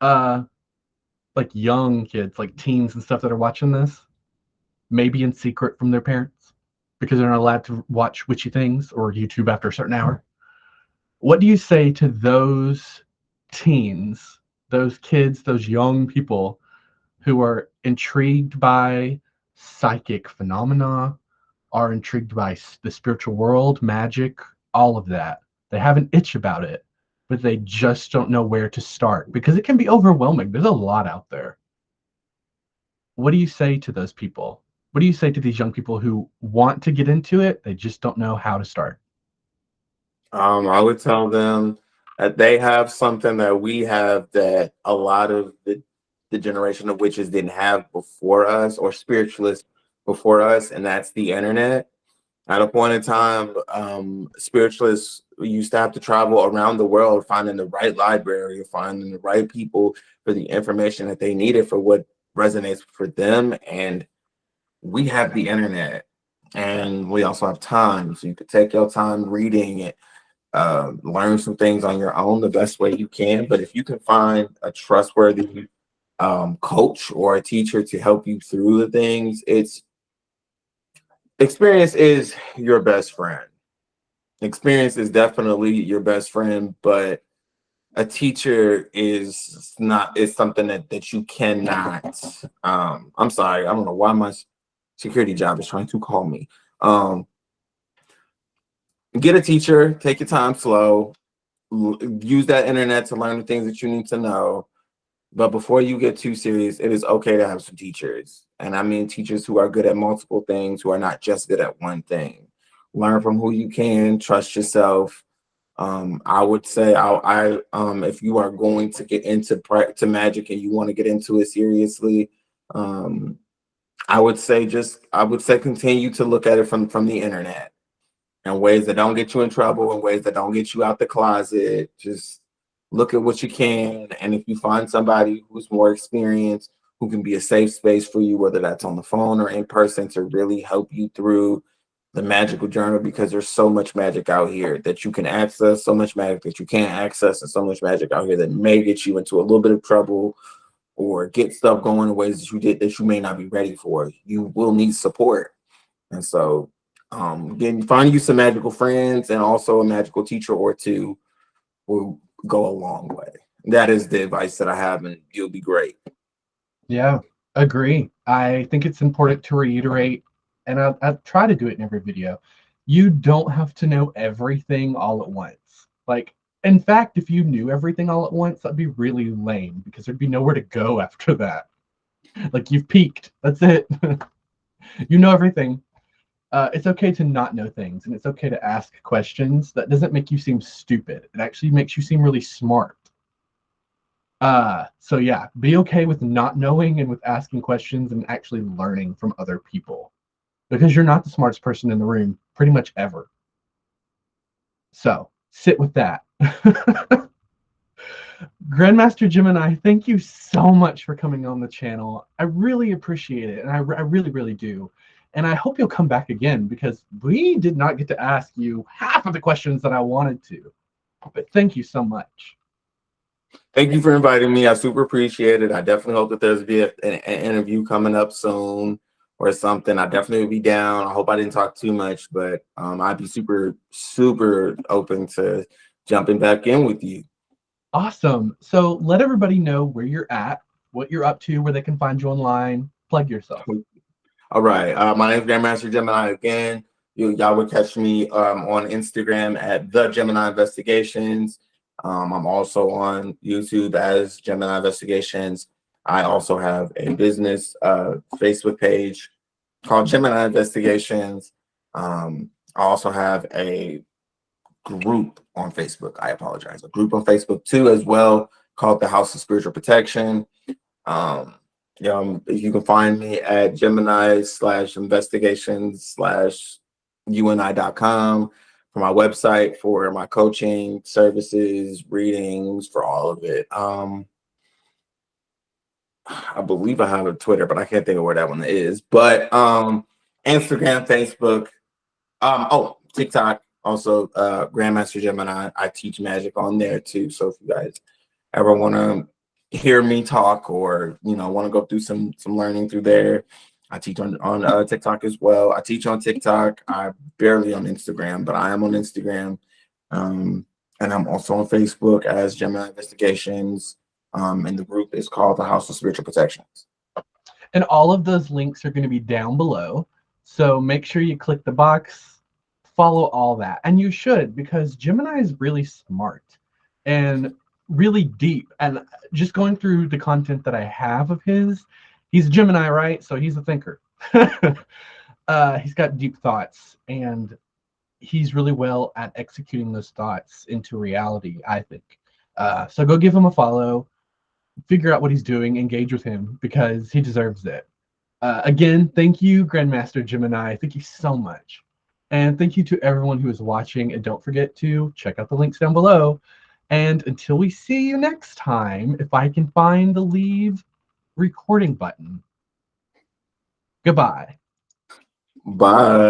uh, like young kids, like teens and stuff that are watching this, maybe in secret from their parents because they're not allowed to watch witchy things or YouTube after a certain hour. What do you say to those teens, those kids, those young people who are intrigued by psychic phenomena, are intrigued by the spiritual world, magic, all of that? They have an itch about it, but they just don't know where to start because it can be overwhelming. There's a lot out there. What do you say to those people? What do you say to these young people who want to get into it? They just don't know how to start. I would tell them that they have something that we have that a lot of the generation of witches didn't have before us, or spiritualists before us, and that's the internet. At a point in time, spiritualists used to have to travel around the world finding the right library, finding the right people for the information that they needed for what resonates for them. And we have the internet, and we also have time. So you could take your time reading it, learn some things on your own the best way you can. But if you can find a trustworthy coach or a teacher to help you through the things, it's experience is your best friend. Experience is definitely your best friend, but a teacher is not, is something that you cannot. I'm sorry, I don't know why my security job is trying to call me. Um, get a teacher, take your time slow, use that internet to learn the things that you need to know. But before you get too serious, it is okay to have some teachers. And I mean teachers who are good at multiple things, who are not just good at one thing. Learn from who you can, trust yourself. I would say if you are going to get into to magic and you want to get into it seriously, I would say continue to look at it from the internet, in ways that don't get you in trouble, in ways that don't get you out the closet. Just look at what you can. And if you find somebody who's more experienced, who can be a safe space for you, whether that's on the phone or in person, to really help you through the magical journey, because there's so much magic out here that you can access, so much magic that you can't access, and so much magic out here that may get you into a little bit of trouble or get stuff going in ways that you may not be ready for. You will need support. And so getting finding you some magical friends and also a magical teacher or two will go a long way. That is the advice that I have, and you'll be great. Yeah, agree. I think it's important to reiterate, and I try to do it in every video. You don't have to know everything all at once. Like, in fact, if you knew everything all at once, that'd be really lame because there'd be nowhere to go after that. Like, you've peaked. That's it. You know everything. It's okay to not know things, and it's okay to ask questions. That doesn't make you seem stupid. It actually makes you seem really smart. So yeah, be okay with not knowing and with asking questions and actually learning from other people because you're not the smartest person in the room pretty much ever. So sit with that. Grandmaster Gemini, thank you so much for coming on the channel. I really appreciate it, and I really, really do. And I hope you'll come back again because we did not get to ask you half of the questions that I wanted to. But thank you so much. Thank you for inviting me. I super appreciate it. I definitely hope that there's be an interview coming up soon or something. I definitely will be down. I hope I didn't talk too much, but I'd be super, super open to jumping back in with you. Awesome. So let everybody know where you're at, what you're up to, where they can find you online. Plug yourself. All right. My name is Grandmaster Gemini again. Y'all would catch me on Instagram at the Gemini Investigations. I'm also on YouTube as Gemini Investigations. I also have a business Facebook page called Gemini Investigations. I also have a group on Facebook. I apologize. A group on Facebook too, as well, called the House of Spiritual Protection. You can find me at Gemini/investigations/uni.com for my website, for my coaching services, readings, for all of it. I believe I have a Twitter, but I can't think of where that one is. But Instagram, Facebook, TikTok, also Grandmaster Gemini. I teach magic on there too. So if you guys ever want to hear me talk or want to go through some learning through there, I teach on TikTok as well. I teach on TikTok. I'm barely on Instagram, but I am on Instagram. And I'm also on Facebook as Gemini Investigations. And the group is called the House of Spiritual Protections. And all of those links are going to be down below. So make sure you click the box, follow all that. And you should, because Gemini is really smart and really deep. And just going through the content that I have of his, he's Gemini, right? So he's a thinker. He's got deep thoughts, and he's really well at executing those thoughts into reality, I think. So go give him a follow, figure out what he's doing, engage with him because he deserves it. Again, thank you, Grandmaster Gemini. Thank you so much. And thank you to everyone who is watching. And don't forget to check out the links down below. And until we see you next time, if I can find the leave recording button, goodbye. Bye.